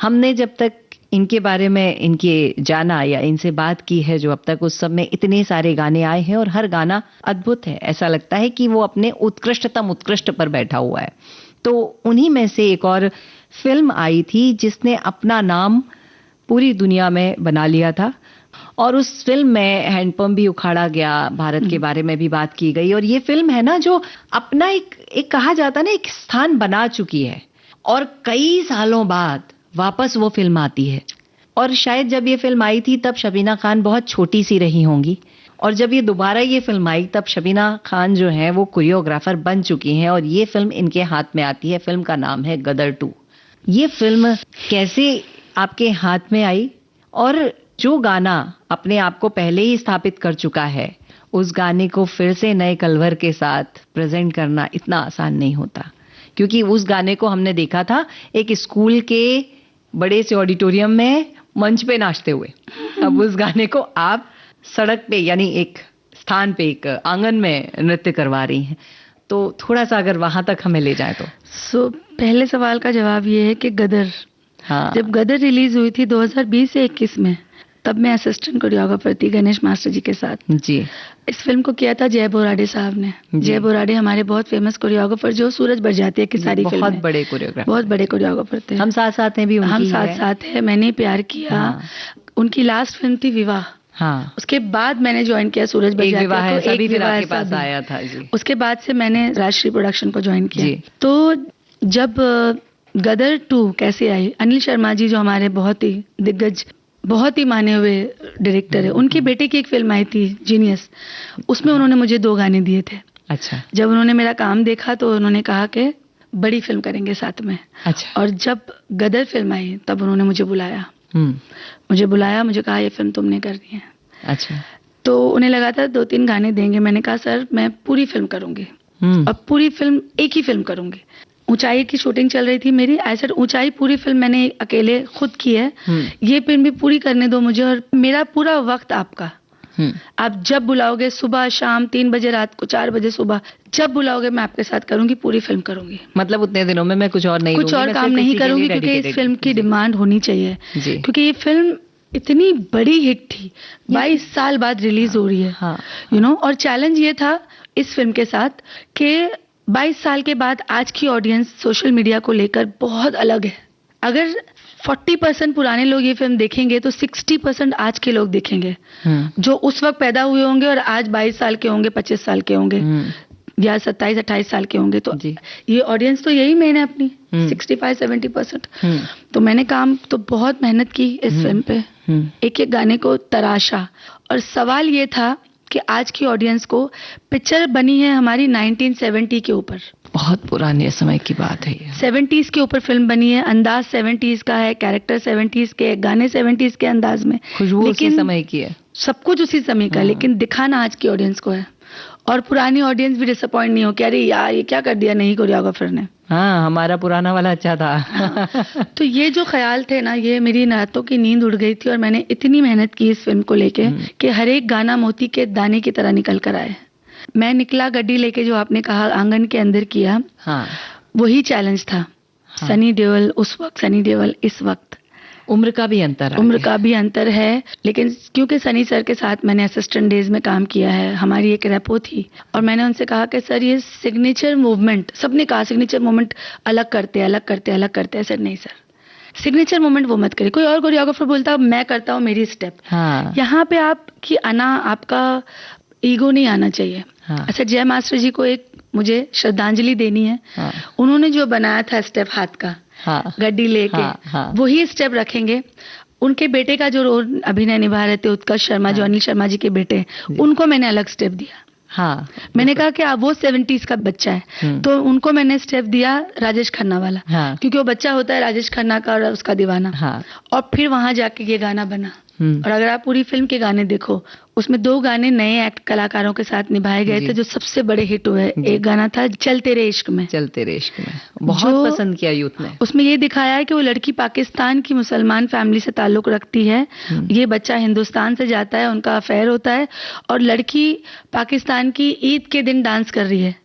हमने जब तक इनके बारे में इनके जाना या इनसे बात की है, जो अब तक उस सब में इतने सारे गाने आए हैं और हर गाना अद्भुत है। ऐसा लगता है कि वो अपने उत्कृष्टतम उत्कृष्ट पर बैठा हुआ है। तो उन्हीं में से एक और फिल्म आई थी जिसने अपना नाम पूरी दुनिया में बना लिया था, और उस फिल्म में हैंडपंप भी उखाड़ा गया, भारत के बारे में भी बात की गई। और ये फिल्म है ना, जो अपना एक कहा जाता है ना, एक स्थान बना चुकी है। और कई सालों बाद वापस वो फिल्म आती है। और शायद जब ये फिल्म आई थी तब शबीना खान बहुत छोटी सी रही होंगी, और जब ये दोबारा ये फिल्म आई तब शबीना खान जो है वो कोरियोग्राफर बन चुकी हैं। और ये फिल्म इनके हाथ में आती है। फिल्म का नाम है गदर 2। ये फिल्म कैसे आपके हाथ में आई, और जो गाना अपने आप को पहले ही स्थापित कर चुका है, उस गाने को फिर से नए कलवर के साथ प्रेजेंट करना इतना आसान नहीं होता। क्योंकि उस गाने को हमने देखा था एक स्कूल के बड़े से ऑडिटोरियम में मंच पे नाचते हुए। अब उस गाने को आप सड़क पे, यानी एक स्थान पे, एक आंगन में नृत्य करवा रही हैं। तो थोड़ा सा अगर वहां तक हमें ले जाए तो। पहले सवाल का जवाब ये है कि गदर, हाँ, जब गदर रिलीज हुई थी 2020 से 21 में, तब मैं असिस्टेंट कोरियोग्राफर थी गणेश मास्टर जी के साथ जी। इस फिल्म को किया था जय बोराडे साहब ने। जय बोराडे हमारे बहुत फेमस कोरियोग्राफर, जो सूरज बरजातिया की सारी फिल्म, बहुत बड़े कोरियोग्राफर, बहुत बड़े कोरियोग्राफर थे। हम साथ साथ हैं भी, हम साथ हैं। मैंने प्यार किया, उनकी लास्ट फिल्म थी विवाह। हाँ, उसके बाद मैंने ज्वाइन किया सूरज बरजातिया को। एक विवाह आपके पास आया था जी। उसके बाद से मैंने राजश्री प्रोडक्शन को ज्वाइन किया। तो जब गदर 2 कैसे आई, अनिल शर्मा जी जो हमारे बहुत ही दिग्गज, बहुत ही माने हुए डायरेक्टर है, उनके बेटे की एक फिल्म आई थी जीनियस, उसमें उन्होंने मुझे 2 गाने दिए थे। अच्छा। जब उन्होंने मेरा काम देखा तो उन्होंने कहा कि बड़ी फिल्म करेंगे साथ में। अच्छा। और जब गदर फिल्म आई तब उन्होंने मुझे बुलाया, मुझे कहा ये फिल्म तुमने करनी है। अच्छा। तो उन्हें लगा था 2-3 गाने देंगे। मैंने कहा सर मैं पूरी फिल्म करूंगी, और पूरी फिल्म एक ही फिल्म करूंगी। ऊंचाई की शूटिंग चल रही थी मेरी। ऐसा ऊंचाई पूरी फिल्म मैंने अकेले खुद की है। ये फिल्म भी पूरी करने दो मुझे, और मेरा पूरा वक्त आपका। आप जब बुलाओगे, सुबह शाम 3 बजे, रात को 4 बजे सुबह, जब बुलाओगे मैं आपके साथ करूंगी, पूरी फिल्म करूंगी। मतलब उतने दिनों में मैं कुछ और काम नहीं करूंगी, क्योंकि इस फिल्म की डिमांड होनी चाहिए। क्योंकि ये फिल्म इतनी बड़ी हिट थी, 22 साल बाद रिलीज हो रही है, यू नो। और चैलेंज ये था इस फिल्म के साथ कि 22 साल के बाद आज की ऑडियंस सोशल मीडिया को लेकर बहुत अलग है। अगर 40% पुराने लोग ये फिल्म देखेंगे तो 60% आज के लोग देखेंगे, जो उस वक्त पैदा हुए होंगे और आज 22 साल के होंगे, 25 साल के होंगे, या 27-28 साल के होंगे। तो ये ऑडियंस तो यही मेन है अपनी, 65-70%। तो मैंने काम तो बहुत मेहनत की इस फिल्म पे, एक एक गाने को तराशा। और सवाल ये था कि आज की ऑडियंस को, पिक्चर बनी है हमारी 1970 के ऊपर, बहुत पुराने समय की बात है ये। 70s के ऊपर फिल्म बनी है, अंदाज 70s का है, कैरेक्टर 70s के, गाने 70s के अंदाज में, खुशबू उसी समय की है, सब कुछ उसी समय का, लेकिन दिखाना आज की ऑडियंस को है। और पुरानी ऑडियंस भी डिसअपॉइंट नहीं हो कि अरे यार ये क्या कर दिया नहीं कोरियोग्राफर ने। हाँ, हमारा पुराना वाला अच्छा था। तो ये जो ख्याल थे ना, ये मेरी रातों की नींद उड़ गई थी। और मैंने इतनी मेहनत की इस फिल्म को लेके कि हर एक गाना मोती के दाने की तरह निकल कर आए। मैं निकला गड्डी लेके, जो आपने कहा आंगन के अंदर किया, वही चैलेंज था। सनी देओल उस वक्त, सनी देओल इस वक्त। उम्र का भी अंतर है, लेकिन क्योंकि सनी सर के साथ मैंने असिस्टेंट डेज में काम किया है, हमारी एक रेपो थी। और मैंने उनसे कहा कि सर ये सिग्नेचर मूवमेंट, सबने कहा सिग्नेचर मूवमेंट अलग करते हैं। सर नहीं सर, सिग्नेचर मूवमेंट वो मत करिए। कोई और कोरियोग्राफर बोलता मैं करता हूँ मेरी स्टेप। यहाँ पे आपका ईगो नहीं आना चाहिए। अच्छा, जय मास्टर जी को एक मुझे श्रद्धांजलि देनी है। उन्होंने जो बनाया था स्टेप हाथ का, गड्डी लेके, वही स्टेप रखेंगे। उनके बेटे का जो रोल अभिनय निभा रहे थे उत्कर्ष शर्मा, जो अनिल शर्मा जी के बेटे, उनको मैंने अलग स्टेप दिया। मैंने कहा कि वो 70s का बच्चा है, तो उनको मैंने स्टेप दिया राजेश खन्ना वाला, क्योंकि वो बच्चा होता है राजेश खन्ना का और उसका दीवाना। और फिर वहां जाके ये गाना बना। और अगर आप पूरी फिल्म के गाने देखो, उसमें 2 गाने नए एक्ट कलाकारों के साथ निभाए गए थे जो सबसे बड़े हिट हुए। एक गाना था चल तेरे इश्क में, चल तेरे इश्क में, बहुत पसंद किया यूथ ने। उसमें ये दिखाया है कि वो लड़की पाकिस्तान की मुसलमान फैमिली से ताल्लुक रखती है, ये बच्चा हिंदुस्तान से जाता है, उनका अफेयर होता है, और लड़की पाकिस्तान की ईद के दिन डांस कर रही है।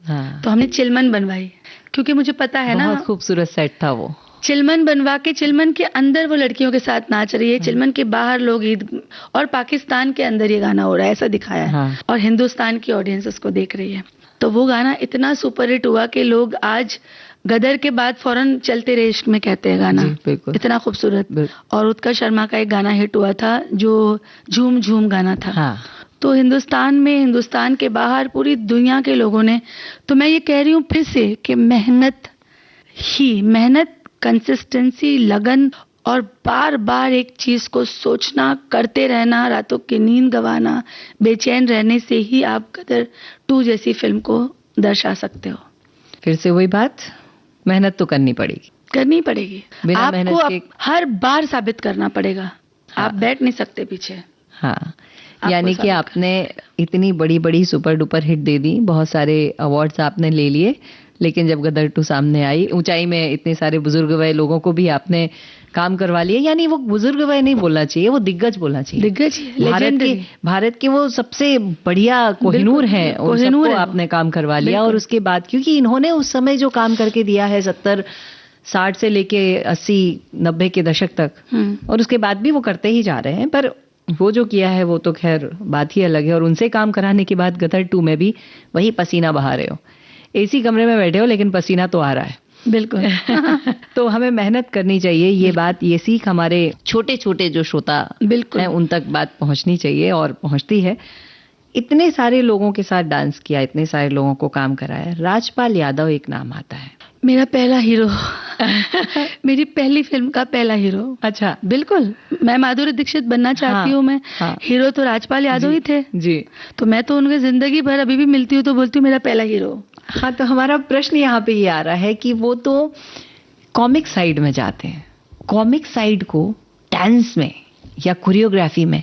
तो हमने चिलमन बनवाई, क्योंकि मुझे पता है ना, बहुत खूबसूरत सेट था वो। चिलमन बनवा के, चिलमन के अंदर वो लड़कियों के साथ नाच रही है, चिलमन के बाहर लोग ईद, और पाकिस्तान के अंदर ये गाना हो रहा है, ऐसा दिखाया है। और हिंदुस्तान की ऑडियंस उसको देख रही है। तो वो गाना इतना सुपर हिट हुआ कि लोग आज गदर के बाद फौरन चलते रहे इश्क में कहते हैं गाना, इतना खूबसूरत। और उत्कर्ष शर्मा का एक गाना हिट हुआ था जो झूम झूम गाना था। तो हिंदुस्तान में, हिंदुस्तान के बाहर पूरी दुनिया के लोगों ने, तो मैं ये कह रही हूँ फिर से कि मेहनत, कंसिस्टेंसी, लगन, और बार बार एक चीज को सोचना, करते रहना, रातों की नींद गंवाना, बेचैन रहने से ही आप गदर 2 जैसी फिल्म को दर्शा सकते हो। फिर से वही बात, मेहनत तो करनी पड़ेगी। आपको हर बार साबित करना पड़ेगा। आप बैठ नहीं सकते पीछे। यानी कि आपने इतनी बड़ी बड़ी सुपर डुपर हिट दे दी, बहुत सारे अवार्ड्स आपने ले लिए, लेकिन जब गदर 2 सामने आई, ऊंचाई में इतने सारे बुजुर्ग वय लोगों को भी आपने काम करवा लिए। यानी वो बुजुर्ग वय नहीं बोलना चाहिए, वो दिग्गज बोलना चाहिए। दिग्गज, भारत के वो सबसे बढ़िया कोहिनूर हैं, उन सबको आपने काम करवा लिया। और उसके बाद, क्योंकि इन्होंने उस समय जो काम करके दिया है 70-60 से लेके 80-90 के दशक तक, और उसके बाद भी वो करते ही जा रहे हैं, पर वो जो किया है वो तो खैर बात ही अलग है। और उनसे काम कराने के बाद गदर 2 में भी वही पसीना बहा रहे हो, एसी कमरे में बैठे हो, लेकिन पसीना तो आ रहा है। बिल्कुल। तो हमें मेहनत करनी चाहिए, ये बात, ये सीख हमारे छोटे छोटे जो श्रोता हैं उन तक बात पहुंचनी चाहिए, और पहुंचती है। इतने सारे लोगों के साथ डांस किया, इतने सारे लोगों को काम कराया, राजपाल यादव एक नाम आता है। मेरा पहला हीरो। मेरी पहली फिल्म का पहला हीरो। अच्छा। बिल्कुल, मैं माधुरी दीक्षित बनना चाहती हूँ। मैं हीरो तो राजपाल यादव ही थे जी। तो मैं तो उनके जिंदगी भर अभी भी मिलती हूँ तो बोलती हूँ मेरा पहला हीरो। तो हमारा प्रश्न यहाँ पे ये आ रहा है कि वो तो कॉमिक साइड में जाते हैं, कॉमिक साइड को डांस में या कोरियोग्राफी में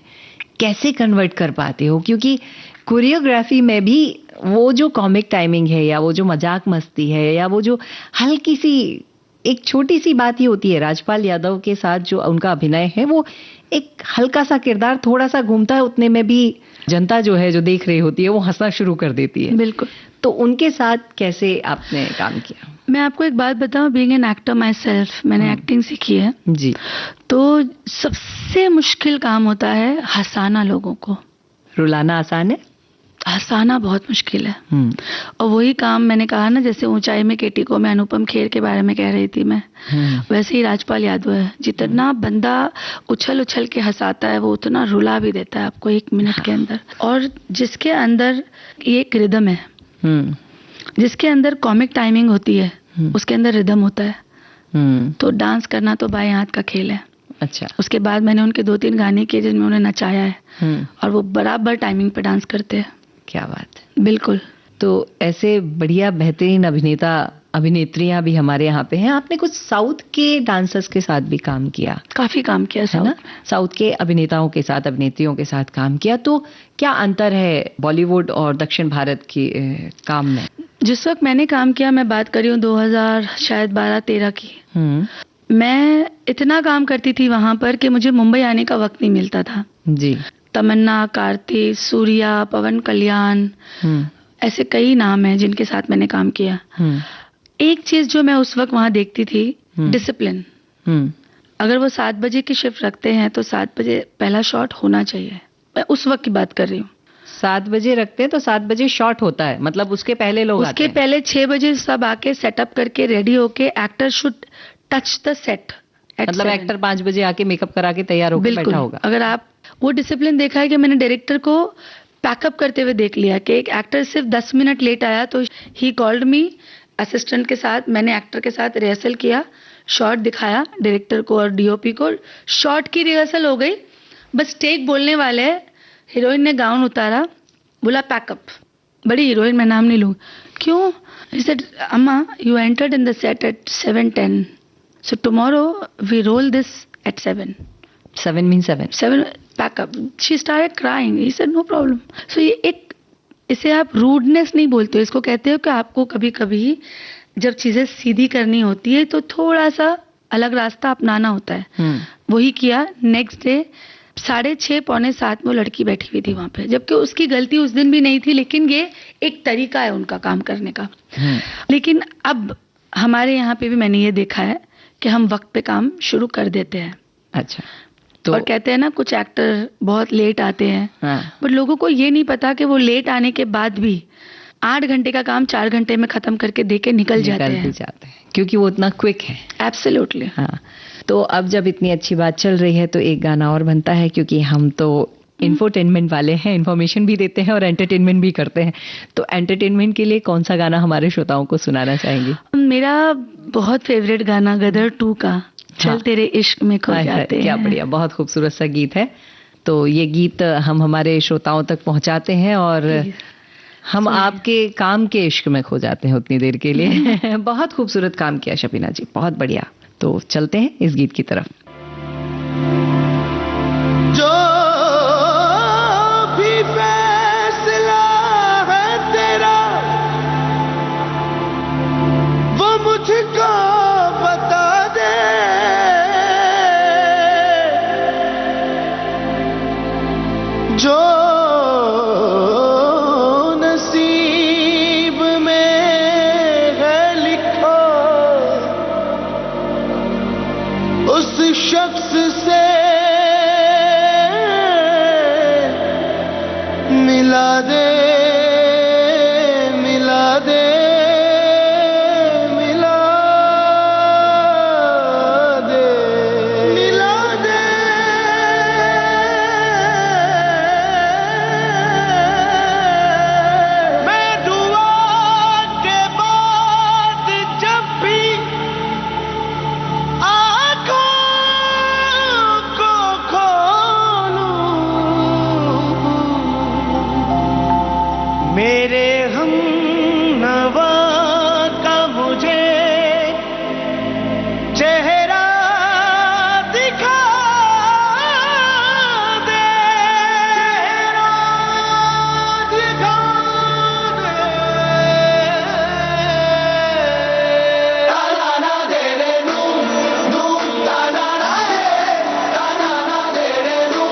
कैसे कन्वर्ट कर पाते हो? क्योंकि कोरियोग्राफी में भी वो जो कॉमिक टाइमिंग है, या वो जो मजाक मस्ती है, या वो जो हल्की सी एक छोटी सी बात ही होती है। राजपाल यादव के साथ जो उनका अभिनय है, वो एक हल्का सा किरदार थोड़ा सा घूमता है, उतने में भी जनता जो है, जो देख रही होती है, वो हंसना शुरू कर देती है। बिल्कुल। तो उनके साथ कैसे आपने काम किया? मैं आपको एक बात बताऊं, being an actor my self, मैंने एक्टिंग सीखी है जी। तो सबसे मुश्किल काम होता है हंसाना लोगों को। रुलाना आसान है, हंसाना बहुत मुश्किल है। और वही काम मैंने कहा ना, जैसे ऊंचाई में केटी को मैं अनुपम खेर के बारे में कह रही थी मैं, वैसे ही राजपाल यादव है। जितना बंदा उछल उछल के हंसाता है, वो उतना रुला भी देता है आपको 1 मिनट के अंदर। और जिसके अंदर एक रिदम है, जिसके अंदर कॉमिक टाइमिंग होती है, उसके अंदर रिदम होता है। तो डांस करना तो बाएं हाथ का खेल है। अच्छा। उसके बाद मैंने उनके 2-3 गाने किए जिनमें उन्हें नचाया है, और वो बराबर टाइमिंग पे डांस करते हैं। क्या बात। बिल्कुल। तो ऐसे बढ़िया बेहतरीन अभिनेता अभिनेत्रियां भी हमारे यहाँ पे हैं। आपने कुछ साउथ के डांसर्स के साथ भी काम किया? काफी काम किया है ना, साउथ के अभिनेताओं के साथ, अभिनेत्रियों के साथ काम किया। तो क्या अंतर है बॉलीवुड और दक्षिण भारत की काम में? जिस वक्त मैंने काम किया, मैं बात कर रही हूँ 2012-13 की, मैं इतना काम करती थी वहां पर कि मुझे मुंबई आने का वक्त नहीं मिलता था जी। तमन्ना, कार्तिक, सूर्या, पवन कल्याण, ऐसे कई नाम हैं जिनके साथ मैंने काम किया। एक चीज जो मैं उस वक्त वहां देखती थी, डिसिप्लिन। अगर वो 7 बजे की शिफ्ट रखते हैं तो 7 बजे पहला शॉट होना चाहिए। मैं उस वक्त की बात कर रही हूँ। 7 बजे रखते हैं तो 7 बजे शॉट होता है, मतलब उसके पहले लोग आते हैं। उसके पहले 6 बजे सब आके सेटअप करके रेडी होके, actor should touch the set. मतलब एक्टर 5 बजे आके मेकअप करा के तैयार होकर बैठा होगा। अगर आप वो डिसिप्लिन देखा है कि मैंने डायरेक्टर को पैकअप करते हुए देख लिया कि एक एक्टर सिर्फ 10 मिनट लेट आया तो ही कॉल्ड मी असिस्टेंट के साथ, मैंने एक्टर के साथ रिहर्सल किया, शॉट दिखाया डायरेक्टर को और डीओपी को, शॉट की रिहर्सल हो गई, बस टेक बोलने वाले, हीरोइन ने गाउन उतारा, बोला पैकअप। बड़ी हीरोइन, मैं नाम नहीं लूँ, क्यों? He said, Amma, you entered in the set at 7:10. So tomorrow we roll this at 7. 7 means 7. 7 pack up. She started crying. He said, no problem. So ये इसे आप रूडनेस नहीं बोलते हो, इसको कहते हो कि आपको कभी कभी जब चीजें सीधी करनी होती है तो थोड़ा सा अलग रास्ता अपनाना होता है. वही किया. नेक्स्ट डे 6:30 पौने 7 में वो लड़की बैठी हुई थी वहां पे, जबकि उसकी गलती उस दिन भी नहीं थी, लेकिन ये एक तरीका है उनका काम करने का. लेकिन अब हमारे यहाँ पे भी मैंने ये देखा है कि हम वक्त पे काम शुरू कर देते हैं. अच्छा. तो और कहते हैं ना कुछ एक्टर बहुत लेट आते हैं, बट लोगों को ये नहीं पता कि वो लेट आने के बाद भी 8 घंटे का काम 4 घंटे में खत्म करके देके निकल जाते हैं, क्योंकि वो उतना क्विक है. एब्सोल्युटली. हाँ. तो अब जब इतनी अच्छी बात चल रही है तो एक गाना और बनता है, क्योंकि हम तो इंफोटेनमेंट वाले हैं, इन्फॉर्मेशन भी देते हैं और एंटरटेनमेंट भी करते हैं. तो एंटरटेनमेंट के लिए कौन सा गाना हमारे श्रोताओं को सुनाना चाहेंगे? मेरा बहुत फेवरेट गाना गदर 2 का चल तेरे इश्क में खो जाते हैं. क्या बढ़िया, बहुत खूबसूरत सा गीत है. तो ये गीत हम हमारे श्रोताओं तक पहुंचाते हैं और हम आपके काम के इश्क में खो जाते हैं उतनी देर के लिए. बहुत खूबसूरत काम किया शबीना जी, बहुत बढ़िया. तो चलते हैं इस गीत की तरफ. जो भी फैसला है तेरा वो मुझको बता दे, जो नसीब में है लिखो उस शख्स से मिला दे, मिला दे, मिला दे, मिला दे. मैं दुआ के बाद जब भी आँखों को खोलूं मेरे हमनवा का मुझे चेहरा दिखा दे, दिखा दे. ताना ना दे रे नू नू, ताना ना रे, ताना ना दे रे नू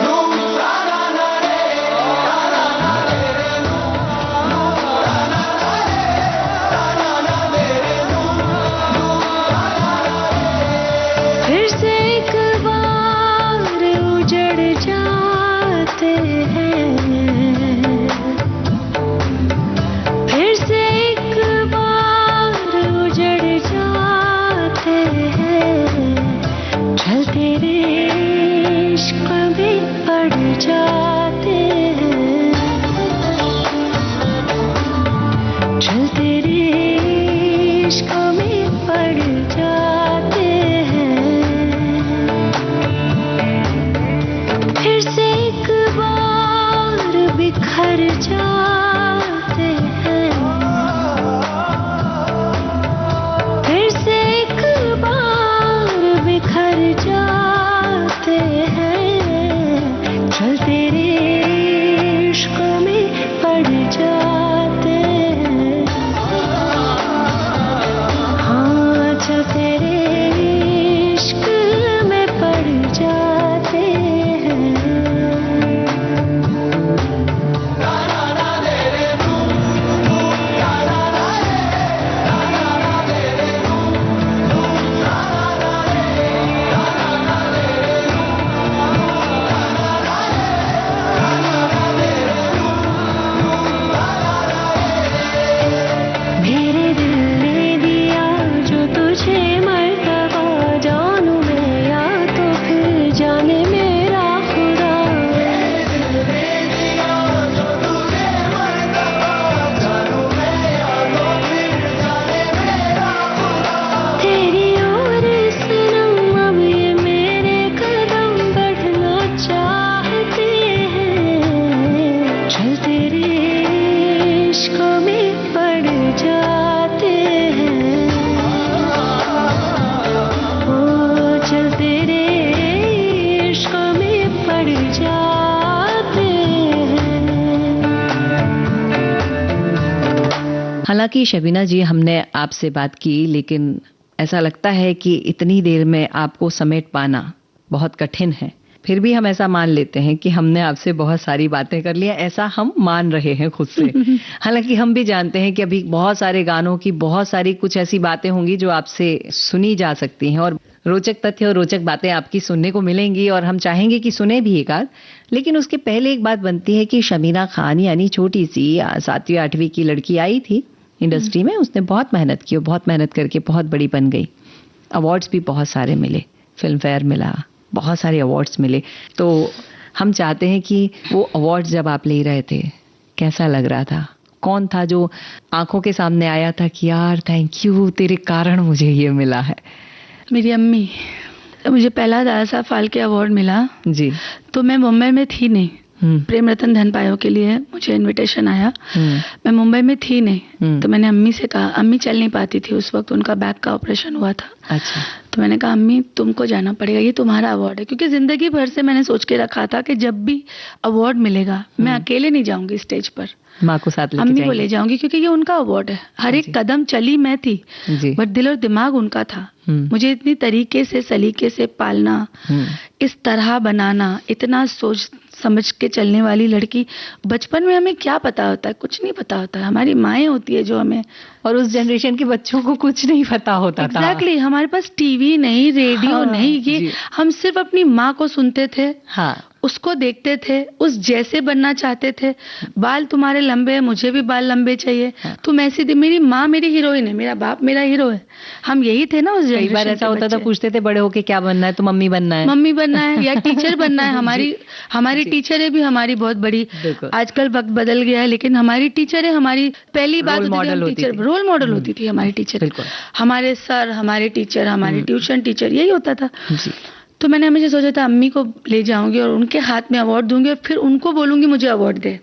नू, ताना ना रे, ताना ना दे रे नू नू, ताना ना रे, ताना ना दे रे नू नू, ताना ना रे. फिर से एक बार उजड़ जाते हैं, फिर से एक बार उजड़ जाते हैं, चल तेरे इश्क में पड़ जाते हैं, चल तेरे इश्क में पड़ जाते हैं, फिर से एक बार बिखर जाते हैं, फिर से एक बार बिखर जाते हैं, चल तेरे इश्क में पड़ जाते हैं. हाँ, चल तेरे इश्क में पड़ जाते हैं. मेरे दिल ने दिया जो तुझे मर्तबा, जानू मैं या तो फिर जाने मेरा खुदा. तेरी ओर सनम अब ये मेरे कदम बढ़ना चाहते हैं, चल तेरे इश्क में पड़ जाते हैं, ओ चल तेरे इश्क में पड़ हालांकि शबीना जी, हमने आपसे बात की, लेकिन ऐसा लगता है कि इतनी देर में आपको समेट पाना बहुत कठिन है। फिर भी हम ऐसा मान लेते हैं कि हमने आपसे बहुत सारी बातें कर ली, ऐसा हम मान रहे हैं खुद से। हालांकि हम भी जानते हैं कि अभी बहुत सारे गानों की बहुत सारी कुछ ऐसी बातें होंगी जो आपसे सुनी जा सकती हैं, और रोचक तथ्य और रोचक बातें आपकी सुनने को मिलेंगी, और हम चाहेंगे कि सुने भी एक आध। लेकिन उसके पहले एक बात बनती है कि शबीना खान यानी छोटी सी 7वीं 8वीं की लड़की आई थी इंडस्ट्री में, उसने बहुत मेहनत की और बहुत मेहनत करके बहुत बड़ी बन गई। अवार्ड्स भी बहुत सारे मिले, फिल्म फेयर मिला, बहुत सारे अवार्ड्स मिले। तो हम चाहते हैं कि वो अवार्ड्स जब आप ले रहे थे, कैसा लग रहा था? कौन था जो आंखों के सामने आया था कि यार थैंक यू, तेरे कारण मुझे ये मिला है? मेरी अम्मी। मुझे पहला दादा साहब फाल्के अवार्ड मिला जी, तो मैं मुंबई में थी नहीं। प्रेम रतन धन पायो के लिए मुझे इनविटेशन आया, मैं मुंबई में थी नहीं। तो मैंने अम्मी से कहा, अम्मी चल नहीं पाती थी उस वक्त, उनका बैक का ऑपरेशन हुआ था। अच्छा। तो मैंने कहा अम्मी तुमको जाना पड़ेगा, ये तुम्हारा अवार्ड है। क्योंकि जिंदगी भर से मैंने सोच के रखा था कि जब भी अवार्ड मिलेगा मैं अकेले नहीं जाऊंगी स्टेज पर, माँ को साथ लेके अम्मी को ले जाऊंगी, क्योंकि ये उनका अवार्ड है। हर एक कदम चली मैं थी, बट दिल और दिमाग उनका था। मुझे इतनी तरीके से सलीके से पालना, इस तरह बनाना, इतना सोच समझ के चलने वाली लड़की, बचपन में हमें क्या पता होता है? कुछ नहीं पता होता है। हमारी माएँ होती है जो हमें, और उस जनरेशन के बच्चों को कुछ नहीं पता होता था। एग्जैक्टली, हमारे पास टीवी नहीं, रेडियो नहीं, ये हम सिर्फ अपनी माँ को सुनते थे, उसको देखते थे, उस जैसे बनना चाहते थे। बाल तुम्हारे लंबे हैं, मुझे भी बाल लंबे चाहिए, तुम ऐसी थी। मेरी माँ मेरी हीरोइन है, मेरा बाप मेरा हीरो है। हम यही थे ना उस जनरेशन। कई बार ऐसा होता था, पूछते थे बड़े होके क्या बनना है? तो मम्मी बनना है, मम्मी बनना है या टीचर बनना है। हमारी टीचरें भी हमारी बहुत बड़ी, आजकल वक्त बदल गया है, लेकिन हमारी टीचरें हमारी पहली बात रोल मॉडल होती थी हमारी टीचर। हमारे सर, हमारे टीचर, हमारे ट्यूशन टीचर, यही होता था। तो मैंने हमेशा सोचा था अम्मी को ले जाऊंगी और उनके हाथ में अवार्ड दूंगी और फिर उनको बोलूंगी मुझे अवार्ड दे।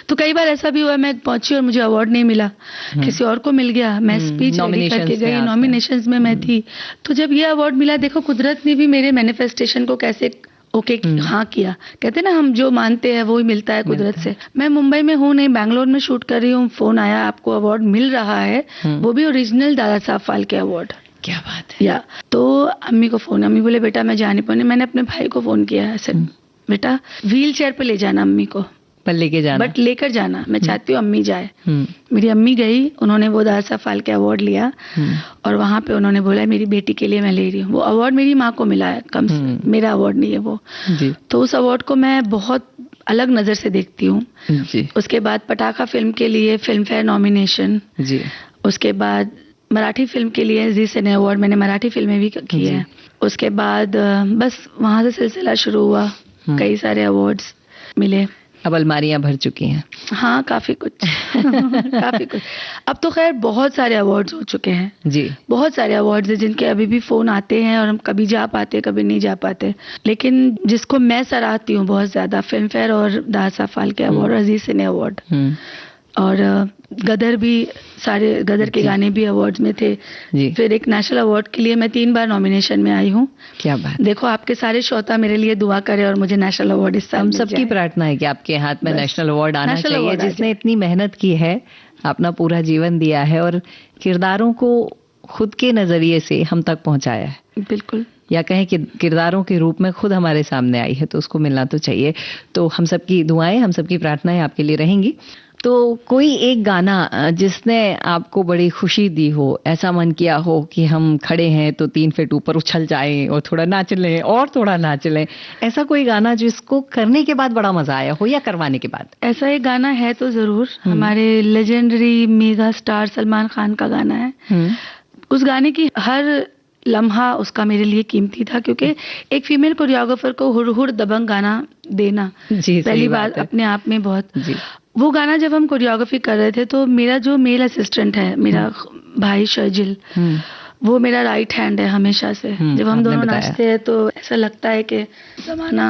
तो कई बार ऐसा भी हुआ, मैं पहुंची और मुझे अवार्ड नहीं मिला, किसी और को मिल गया। मैं स्पीच रेडी करके गई, नॉमिनेशंस में मैं थी। तो जब ये अवार्ड मिला, देखो कुदरत ने भी मेरे मैनिफेस्टेशन को कैसे हाँ किया। कहते ना हम जो मानते हैं वो ही मिलता है कुदरत से। मैं मुंबई में हूँ नहीं, बैंगलोर में शूट कर रही हूँ, फोन आया आपको अवार्ड मिल रहा है, वो भी ओरिजिनल दादा साहब फाल्के अवार्ड। क्या बात है। तो अम्मी को फोन, अम्मी बोले बेटा मैं जा नहीं पाऊंगी। मैंने अपने भाई को फोन किया, ऐसे बेटा व्हील चेयर पे ले जाना अम्मी को, पर लेके जाना, बट लेकर जाना, मैं चाहती हूँ अम्मी जाए। मेरी अम्मी गई, उन्होंने वो दादा साहब फाल्के अवार्ड लिया और वहां पे उन्होंने बोला मेरी बेटी के लिए मैं ले रही हूँ। वो अवार्ड मेरी माँ को मिला है, कम से मेरा अवार्ड नहीं है वो। तो उस अवार्ड को मैं बहुत अलग नजर से देखती हूँ। उसके बाद पटाखा फिल्म के लिए फिल्म फेयर नॉमिनेशन, उसके बाद मराठी फिल्म के लिए जी सिने अवार्ड, मैंने मराठी फिल्में भी की है। उसके बाद बस वहां से सिलसिला शुरू हुआ, कई सारे अवार्ड्स मिले। अब अलमारियां भर चुकी हैं। हाँ, काफी कुछ काफी कुछ। अब तो खैर बहुत सारे अवार्ड्स हो चुके हैं जी, बहुत सारे अवार्ड्स हैं जिनके अभी भी फोन आते हैं और हम कभी जा पाते कभी नहीं जा पाते। लेकिन जिसको मैं सराहती हूँ बहुत ज्यादा, फिल्म फेयर और दादा साहब फाल्के अवार्ड, अजीज सिने अवार्ड, और गदर भी, सारे गदर के गाने भी अवार्ड्स में थे जी। फिर एक नेशनल अवार्ड के लिए मैं 3 बार नॉमिनेशन में आई हूँ। क्या बात। देखो आपके सारे श्रोता मेरे लिए दुआ करे और मुझे नेशनल अवार्ड इस साल हम सबकी प्रार्थना है कि आपके हाथ में नेशनल अवार्ड आना चाहिए। जिसने इतनी मेहनत की है, अपना पूरा जीवन दिया है और किरदारों को खुद के नजरिए से हम तक पहुंचाया है, बिल्कुल, या कहें कि किरदारों के रूप में खुद हमारे सामने आई है, तो उसको मिलना तो चाहिए। तो हम सबकी दुआएं, हम सबकी प्रार्थनाएं आपके लिए रहेंगी। तो कोई एक गाना जिसने आपको बड़ी खुशी दी हो, ऐसा मन किया हो कि हम खड़े हैं तो 3 फीट ऊपर उछल जाएं और थोड़ा नाच लें और थोड़ा नाच लें, ऐसा कोई गाना जिसको करने के बाद बड़ा मजा आया हो या करवाने के बाद? ऐसा एक गाना है तो जरूर, हमारे legendary mega star Salman Khan का गाना है। उस गाने की हर लम्हा उसका मेरे लिए कीमती था, क्योंकि एक फीमेल कोरियोग्राफर को हुड़ हुड़ दबंग गाना देना पहली बार अपने आप में बहुत। वो गाना जब हम कोरियोग्राफी कर रहे थे तो मेरा जो मेल असिस्टेंट है, मेरा भाई शर्जिल, वो मेरा राइट हैंड है हमेशा से। जब हम दोनों नाचते हैं तो ऐसा लगता है कि जमाना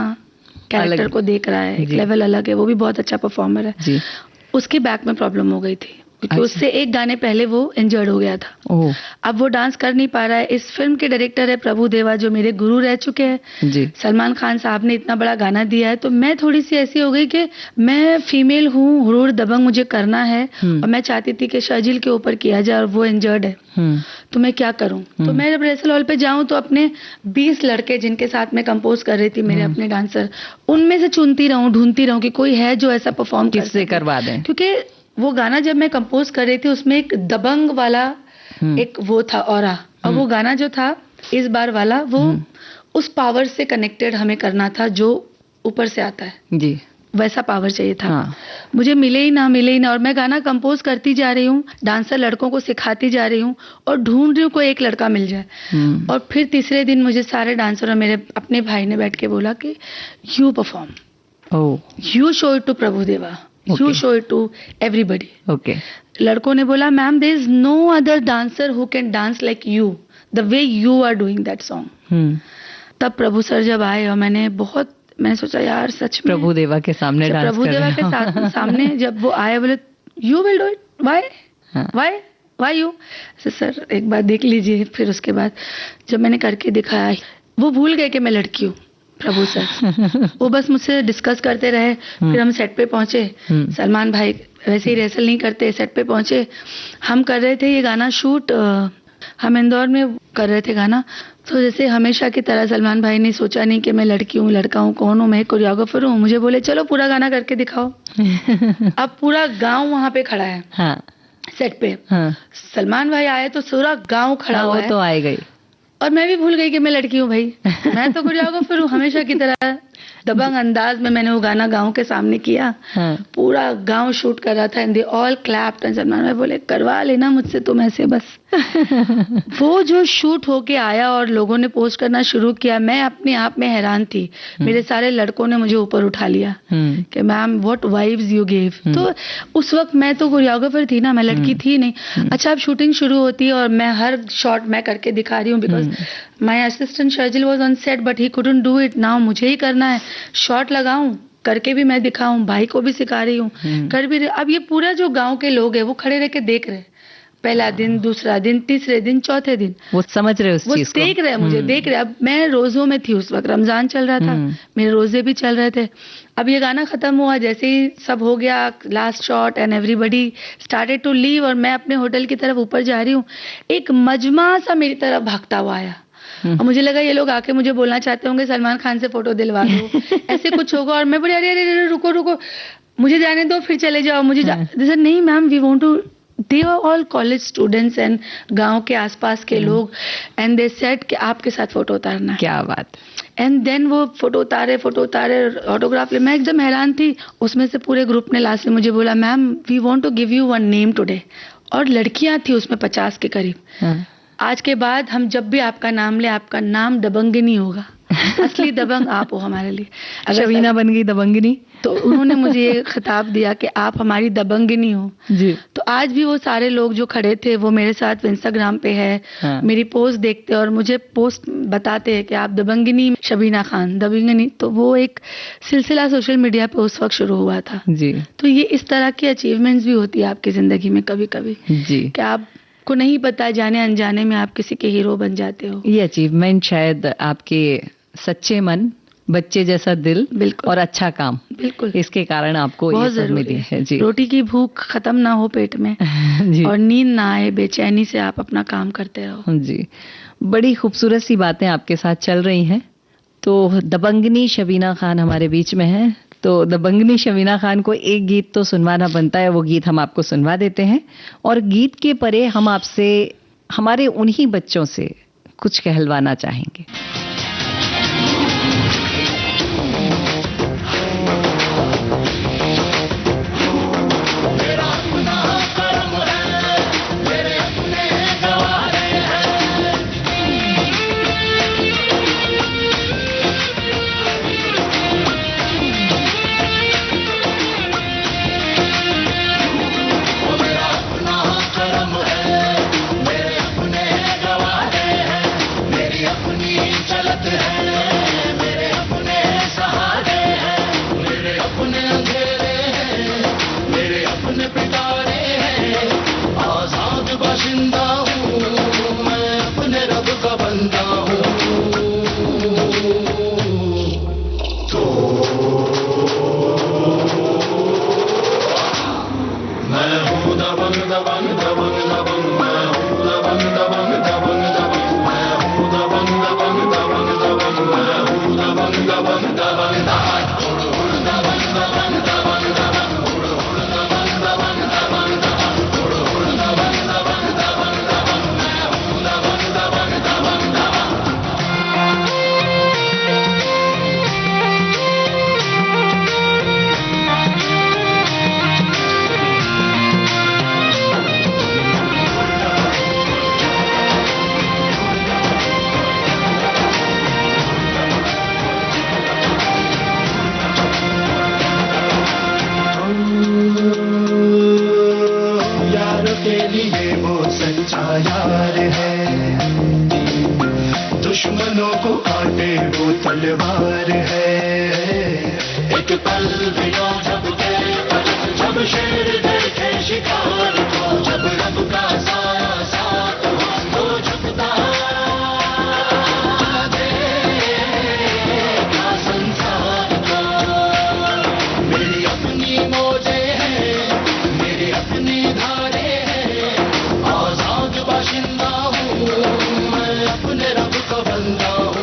कैरेक्टर को देख रहा है, एक लेवल अलग है। वो भी बहुत अच्छा परफॉर्मर है। उसके बैक में प्रॉब्लम हो गई थी क्योंकि उससे एक गाने पहले वो इंजर्ड हो गया था। अब वो डांस कर नहीं पा रहा है। इस फिल्म के डायरेक्टर है प्रभु देवा, जो मेरे गुरु रह चुके हैं जी। सलमान खान साहब ने इतना बड़ा गाना दिया है, तो मैं थोड़ी सी ऐसी हो गई कि मैं फीमेल हूँ, हुरूर दबंग मुझे करना है, और मैं चाहती थी कि शर्जिल के ऊपर किया जाए और वो इंजर्ड है, तो मैं क्या करूं। तो मैं जब रिहर्सल हॉल पे जाऊं तो अपने 20 लड़के जिनके साथ मैं कंपोज कर रही थी, मेरे अपने डांसर, उनमें से चुनती रहूं, ढूंढती रहूं कि कोई है जो ऐसा परफॉर्म किससे करवा दें। क्योंकि वो गाना जब मैं कंपोज कर रही थी उसमें एक दबंग वाला एक वो था ऑरा, और वो गाना जो था इस बार वाला वो उस पावर से कनेक्टेड हमें करना था जो ऊपर से आता है जी, वैसा पावर चाहिए था। मुझे मिले ही ना, और मैं गाना कंपोज करती जा रही हूँ, डांसर लड़कों को सिखाती जा रही हूँ और ढूंढ रही हूँ कोई एक लड़का मिल जाए। और फिर तीसरे दिन मुझे सारे डांसर और मेरे अपने भाई ने बैठ के बोला कि you perform, you show it to Prabhu Deva, you show it to everybody. Okay, लड़कों ने बोला ma'am there is no other dancer who can dance like you the way you are doing that song. तब प्रभु सर जब आए और मैंने सोचा यार सच में प्रभु देवा के सामने डांस प्रभु देवा के सामने जब वो आए, बोले you will do it, why you. Sir एक बार देख लीजिए। फिर उसके बाद जब मैंने करके दिखाया, वो भूल गए कि मैं लड़की हूँ प्रभु सर। वो बस मुझसे डिस्कस करते रहे। फिर हम सेट पे पहुंचे, सलमान भाई वैसे ही रिहर्सल नहीं करते, सेट पे पहुंचे, हम कर रहे थे ये गाना शूट, हम इंदौर में कर रहे थे गाना। तो जैसे हमेशा की तरह सलमान भाई ने सोचा नहीं कि मैं लड़की हूँ, लड़का हूँ, कौन हूँ, मैं कोरियोग्राफर हूँ। मुझे बोले चलो पूरा गाना करके दिखाओ। अब पूरा गांव वहां पे खड़ा है सेट पे। सलमान भाई आए तो पूरा गांव खड़ा हुआ है। तो आए गई और मैं भी भूल गई कि मैं लड़की हूँ भाई। मैं तो कोरियोग्राफर हूँ, हमेशा की तरह दबंग अंदाज में मैंने वो गाना गांव के सामने किया। पूरा गांव शूट कर रहा था and they all clapped and Salman भाई बोले करवा लेना मुझसे तुम ऐसे बस। वो जो शूट होके आया और लोगों ने पोस्ट करना शुरू किया, मैं अपने आप में हैरान थी। मेरे सारे लड़कों ने मुझे ऊपर उठा लिया कि ma'am what vibes you give. तो उस वक्त मैं तो कोरियोग्राफर थी ना, मैं लड़की थी नहीं। अच्छा, अब शूटिंग शुरू होती है और मैं हर शॉट मैं करके दिखा रही हूँ, because my assistant Sharjeel was on set but he couldn't do it. Now मुझे ही करना है, शॉट लगाऊं, करके भी मैं दिखाऊं, भाई को भी सिखा रही हूँ, कर भी रही। अब ये पूरा जो गांव के लोग हैं वो खड़े रह के देख रहे, पहला दिन, दूसरा दिन, तीसरे दिन, चौथे दिन, वो समझ रहे उस चीज को, देख रहे मुझे, देख रहे। अब मैं रोजों में थी उस वक्त, रमजान चल रहा था, मेरे रोजे भी चल रहे थे। अब ये गाना खत्म हुआ, जैसे ही सब हो गया, last shot and everybody started to leave, और मैं अपने होटल की तरफ ऊपर जा रही हूँ, एक मजमा सा मेरी तरफ भागता हुआ आया। और मुझे लगा ये लोग आके मुझे बोलना चाहते होंगे सलमान खान से फोटो दिलवा दो, ऐसे कुछ होगा। और मैं बोली अरे रुको, मुझे जाने दो, फिर चले जाओ। मुझे नहीं ma'am, we want to, they were all college students and गांव के आसपास के लोग, and they said कि आपके साथ फोटो उतारना है। क्या बात। एंड देन वो फोटो उतारे, ऑटोग्राफ ले। मैं एकदम हैरान थी। उसमें से पूरे ग्रुप ने लास्ट में मुझे बोला ma'am we want to give you one name today, और लड़कियां थी उसमें 50 के करीब। आज के बाद हम जब भी आपका नाम ले, आपका नाम दबंगिनी होगा। असली दबंग आप हो हमारे लिए। अगर शबीना बन गई दबंगिनी, तो उन्होंने मुझे ये खिताब दिया कि आप हमारी दबंगिनी हो जी। तो आज भी वो सारे लोग जो खड़े थे वो मेरे साथ इंस्टाग्राम पे है, मेरी पोस्ट देखते और मुझे पोस्ट बताते हैं कि आप दबंगिनी शबीना खान, दबंगिनी। तो वो एक सिलसिला सोशल मीडिया पे उस वक्त शुरू हुआ था जी। तो ये इस तरह की अचीवमेंट्स भी होती है आपकी जिंदगी में कभी कभी जी, कि आप को नहीं पता, जाने अनजाने में आप किसी के हीरो बन जाते हो। ये अचीवमेंट शायद आपके सच्चे मन, बच्चे जैसा दिल और अच्छा काम, बिल्कुल, इसके कारण आपको ये सब मिली है जी। रोटी की भूख खत्म ना हो पेट में जी, और नींद ना आए, बेचैनी से आप अपना काम करते रहो जी। बड़ी खूबसूरत सी बातें आपके साथ चल रही हैं। तो दबंगिनी शबीना खान हमारे बीच में है, तो दबंगिनी शबीना खान को एक गीत तो सुनवाना बनता है, वो गीत हम आपको सुनवा देते हैं। और गीत के परे हम आपसे हमारे उन्हीं बच्चों से कुछ कहलवाना चाहेंगे। मेरे अपने दुश्मनों को काटे वो तलवार है। एक पल भी जब शेर देखे शिकार को, जब रब का साया साथ हो तो झुकता देगा संसार को। मेरी अपनी मौजे हैं, मेरी अपनी धारे हैं, आजाद बाशिंदा हूँ मैं, अपने रब का बंदा हूँ।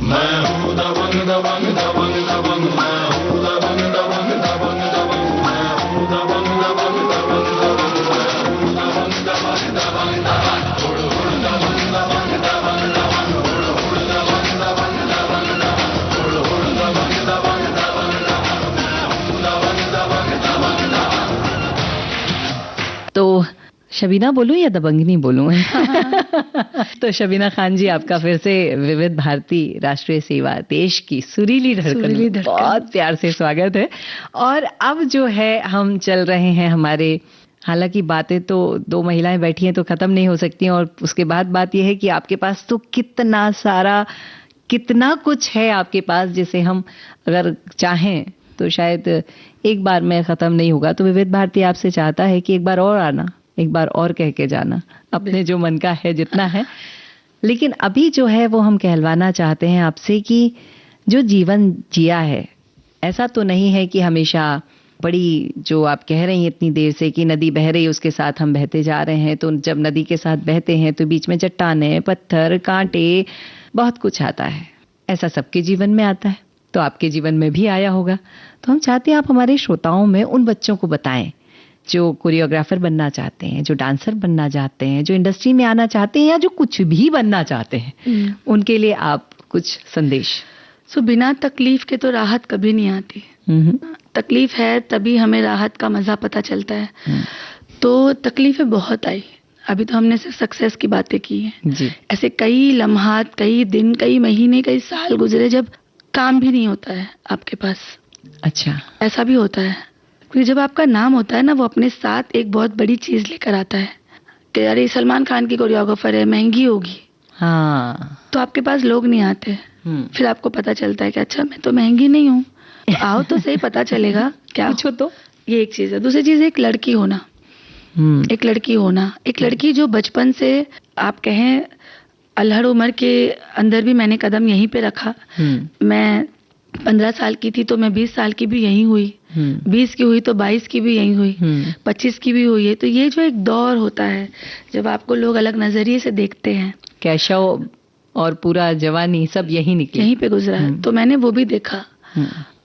मैं हूँ दबंग दबंग दबंग दबंग, मैं हूँ दबंग दबंग दबंग दबंग, मैं हूँ दबंग दबंग दबंग दबंग, मैं हूँ दबंग दबंग दबंग दबंग, हुड़ हुड़ दबंग दबंग दबंग दबंग, हुड़ हुड़ दबंग दबंग दबंग दबंग, हुड़ हुड़ दबंग दबंग दबंग दबंग, मैं हूँ दबंग दबंग दबंग दबंग। तो शबीना बोलूं या दबंगनी बोलूं? तो शबीना खान जी, आपका फिर से विविध भारती राष्ट्रीय सेवा देश की सुरीली धड़कन, बहुत प्यार से स्वागत है। और अब जो है हम चल रहे हैं हमारे, हालांकि बातें तो दो महिलाएं बैठी हैं तो खत्म नहीं हो सकती, और उसके बाद बात यह है कि आपके पास तो कितना सारा, कितना कुछ है आपके पास, जिसे हम अगर चाहें तो शायद एक बार में खत्म नहीं होगा। तो विविध भारती आपसे चाहता है कि एक बार और आना, एक बार और कह के जाना अपने जो मन का है, जितना है। लेकिन अभी जो है वो हम कहलवाना चाहते हैं आपसे कि जो जीवन जिया है, ऐसा तो नहीं है कि हमेशा बड़ी, जो आप कह रही हैं इतनी देर से कि नदी बह रही है उसके साथ हम बहते जा रहे हैं, तो जब नदी के साथ बहते हैं तो बीच में चट्टानें, पत्थर, कांटे, बहुत कुछ आता है। ऐसा सबके जीवन में आता है, तो आपके जीवन में भी आया होगा। तो हम चाहते हैं आप हमारे श्रोताओं में उन बच्चों को बताएं जो कोरियोग्राफर बनना चाहते हैं, जो डांसर बनना चाहते हैं, जो इंडस्ट्री में आना चाहते हैं, या जो कुछ भी बनना चाहते हैं, उनके लिए आप कुछ संदेश। बिना तकलीफ के तो राहत कभी नहीं आती। तकलीफ है तभी हमें राहत का मजा पता चलता है। तो तकलीफें बहुत आई, अभी तो हमने सिर्फ सक्सेस की बातें की हैं जी। ऐसे कई लम्हात, कई दिन, कई महीने, कई साल गुजरे जब काम भी नहीं होता है आपके पास। अच्छा, ऐसा भी होता है, क्योंकि जब आपका नाम होता है ना, वो अपने साथ एक बहुत बड़ी चीज लेकर आता है कि अरे सलमान खान की कोरियोग्राफर है, महंगी होगी। हाँ, तो आपके पास लोग नहीं आते। फिर आपको पता चलता है कि अच्छा मैं तो महंगी नहीं हूँ, तो आओ तो सही, पता चलेगा क्या कुछ हो। तो ये एक चीज है। दूसरी चीज है एक लड़की होना। एक लड़की होना, एक लड़की जो बचपन से आप कहें अल्हड़ उम्र के अंदर भी मैंने कदम यहीं पे रखा। मैं 15 साल की थी तो मैं 20 साल की भी यहीं हुई, 20 की हुई तो 22 की भी यहीं हुई, 25 की भी हुई है। तो ये जो एक दौर होता है जब आपको लोग अलग नजरिए से देखते हैं, कैशव और पूरा जवानी सब यहीं निकली, यहीं पे गुजरा है। तो मैंने वो भी देखा।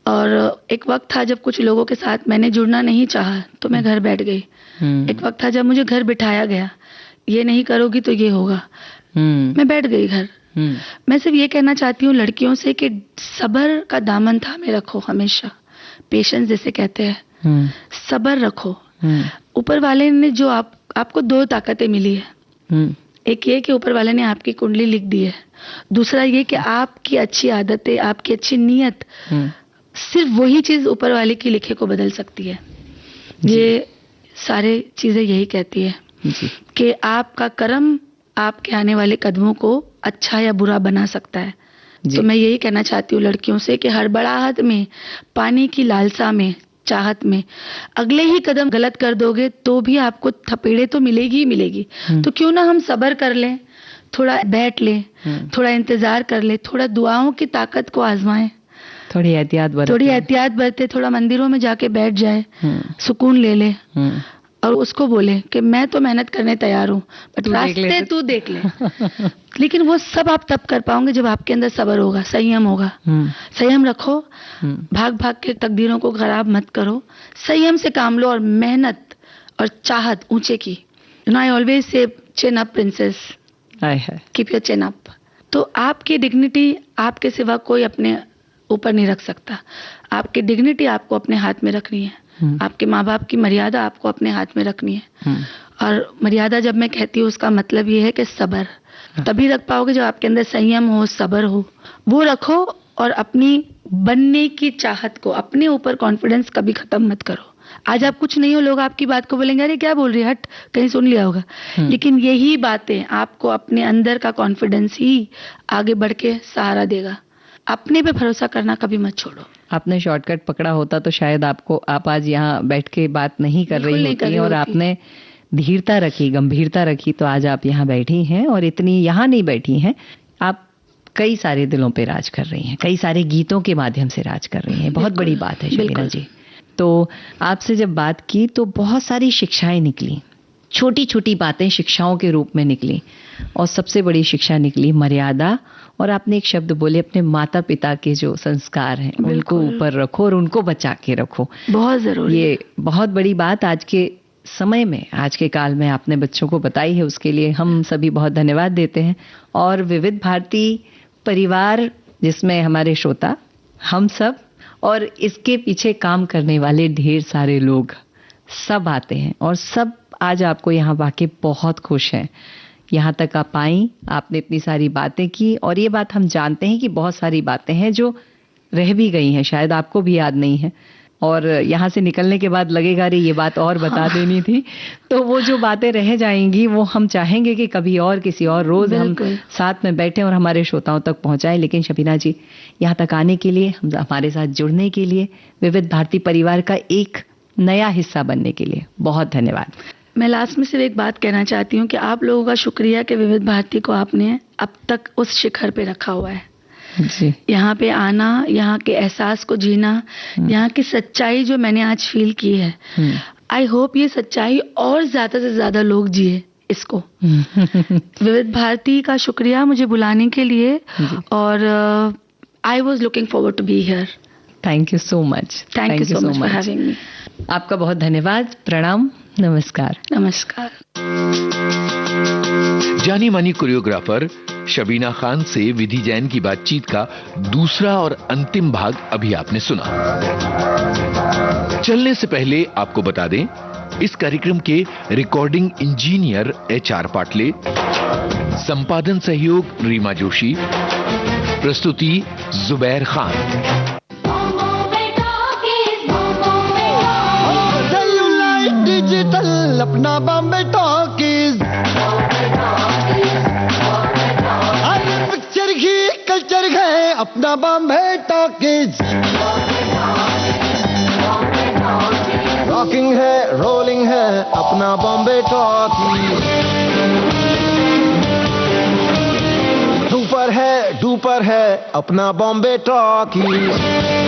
और एक वक्त था जब कुछ लोगों के साथ मैंने जुड़ना नहीं चाहा तो मैं घर बैठ गई। एक वक्त था जब मुझे घर बिठाया गया, ये नहीं करोगी तो ये होगा, मैं बैठ गई घर। मैं सिर्फ ये कहना चाहती हूँ लड़कियों से कि सब्र का दामन थामे रखो हमेशा, पेशेंस जिसे कहते हैं, सब्र रखो। ऊपर वाले ने जो आपको दो ताकतें मिली है, एक ये कि ऊपर वाले ने आपकी कुंडली लिख दी है, दूसरा ये कि आपकी अच्छी आदतें, आपकी अच्छी नीयत, सिर्फ वही चीज ऊपर वाले की लिखे को बदल सकती है। ये सारे चीजें यही कहती है कि आपका कर्म आपके आने वाले कदमों को अच्छा या बुरा बना सकता है। तो मैं यही कहना चाहती हूँ लड़कियों से कि हड़बड़ाहट में, पानी की लालसा में, चाहत में अगले ही कदम गलत कर दोगे तो भी आपको थपेड़े तो मिलेगी ही मिलेगी। तो क्यों ना हम सब्र कर लें, थोड़ा बैठ लें, थोड़ा इंतजार कर लें, थोड़ा दुआओं की ताकत को आजमाएं, थोड़ी एहतियात बरते, थोड़ा मंदिरों में जाके बैठ जाए, सुकून ले ले और उसको बोले कि मैं तो मेहनत करने तैयार हूँ, बट रास्ते तू देख ले। लेकिन वो सब आप तब कर पाओगे जब आपके अंदर सब्र होगा, संयम होगा। संयम रखो, भाग भाग के तकदीरों को खराब मत करो, संयम से काम लो और मेहनत और चाहत ऊंचे की। I always say chin up princess, keep your chin up. तो आपकी डिग्निटी आपके सिवा कोई अपने ऊपर नहीं रख सकता। आपकी डिग्निटी आपको अपने हाथ में रखनी है। आपके माँ बाप की मर्यादा आपको अपने हाथ में रखनी है। और मर्यादा जब मैं कहती हूँ उसका मतलब ये है कि सब्र तभी रख पाओगे जब आपके अंदर संयम हो, सब्र हो, वो रखो। और अपनी बनने की चाहत को, अपने ऊपर कॉन्फिडेंस कभी खत्म मत करो। आज आप कुछ नहीं हो, लोग आपकी बात को बोलेंगे अरे क्या बोल रही है, हट, कहीं सुन लिया होगा। लेकिन यही बातें आपको अपने अंदर का कॉन्फिडेंस ही आगे बढ़ के सहारा देगा। अपने पे भरोसा करना कभी मत छोड़ो। आपने शॉर्टकट पकड़ा होता तो शायद आप आज यहाँ बैठ के बात नहीं कर रही होती, और आपने धीरता रखी, गंभीरता रखी, तो आज आप यहाँ बैठी हैं। और इतनी यहाँ नहीं बैठी हैं, आप कई सारे दिलों पे राज कर रही हैं, कई सारे गीतों के माध्यम से राज कर रही हैं। बहुत बड़ी बात है शबीना जी। तो आपसे जब बात की तो बहुत सारी शिक्षाएं निकली, छोटी छोटी बातें शिक्षाओं के रूप में निकली, और सबसे बड़ी शिक्षा निकली मर्यादा। और आपने एक शब्द बोले, अपने माता पिता के जो संस्कार हैं उनको ऊपर रखो और उनको बचा के रखो, बहुत जरूरी। ये बहुत बड़ी बात आज के समय में, आज के काल में आपने बच्चों को बताई है, उसके लिए हम सभी बहुत धन्यवाद देते हैं। और विविध भारती परिवार, जिसमें हमारे श्रोता, हम सब और इसके पीछे काम करने वाले ढेर सारे लोग सब आते हैं, और सब आज आपको यहाँ वाकई बहुत खुश हैं। यहाँ तक आप आई, आपने इतनी सारी बातें की, और ये बात हम जानते हैं कि बहुत सारी बातें हैं जो रह भी गई हैं, शायद आपको भी याद नहीं है, और यहाँ से निकलने के बाद लगेगा अरे ये बात और बता देनी थी। तो वो जो बातें रह जाएंगी वो हम चाहेंगे कि कभी और किसी और रोज हम साथ में बैठें और हमारे श्रोताओं तक पहुंचाएं। लेकिन शबीना जी, यहाँ तक आने के लिए, हमारे साथ जुड़ने के लिए, विविध भारती परिवार का एक नया हिस्सा बनने के लिए बहुत धन्यवाद। मैं लास्ट में सिर्फ एक बात कहना चाहती हूँ कि आप लोगों का शुक्रिया कि विविध भारती को आपने अब तक उस शिखर पे रखा हुआ है जी। यहाँ पे आना, यहाँ के एहसास को जीना, यहाँ की सच्चाई जो मैंने आज फील की है, आई होप ये सच्चाई और ज्यादा से ज्यादा लोग जिए इसको। विविध भारती का शुक्रिया मुझे बुलाने के लिए, और I was looking forward to be here. Thank you so much. Thank you so much for having me. आपका बहुत धन्यवाद। प्रणाम, नमस्कार। नमस्कार। जानी मानी कोरियोग्राफर शबीना खान से विधि जैन की बातचीत का दूसरा और अंतिम भाग अभी आपने सुना। चलने से पहले आपको बता दें, इस कार्यक्रम के रिकॉर्डिंग इंजीनियर HR पाटले, संपादन सहयोग रीमा जोशी, प्रस्तुति जुबैर खान। डिजिटल अपना बॉम्बे टॉकीज, अरे पिक्चर ही कल्चर है अपना बॉम्बे टॉकीज। रॉकिंग है, रोलिंग है अपना बॉम्बे टॉकीज। सुपर है, डुपर है अपना बॉम्बे टॉकीज।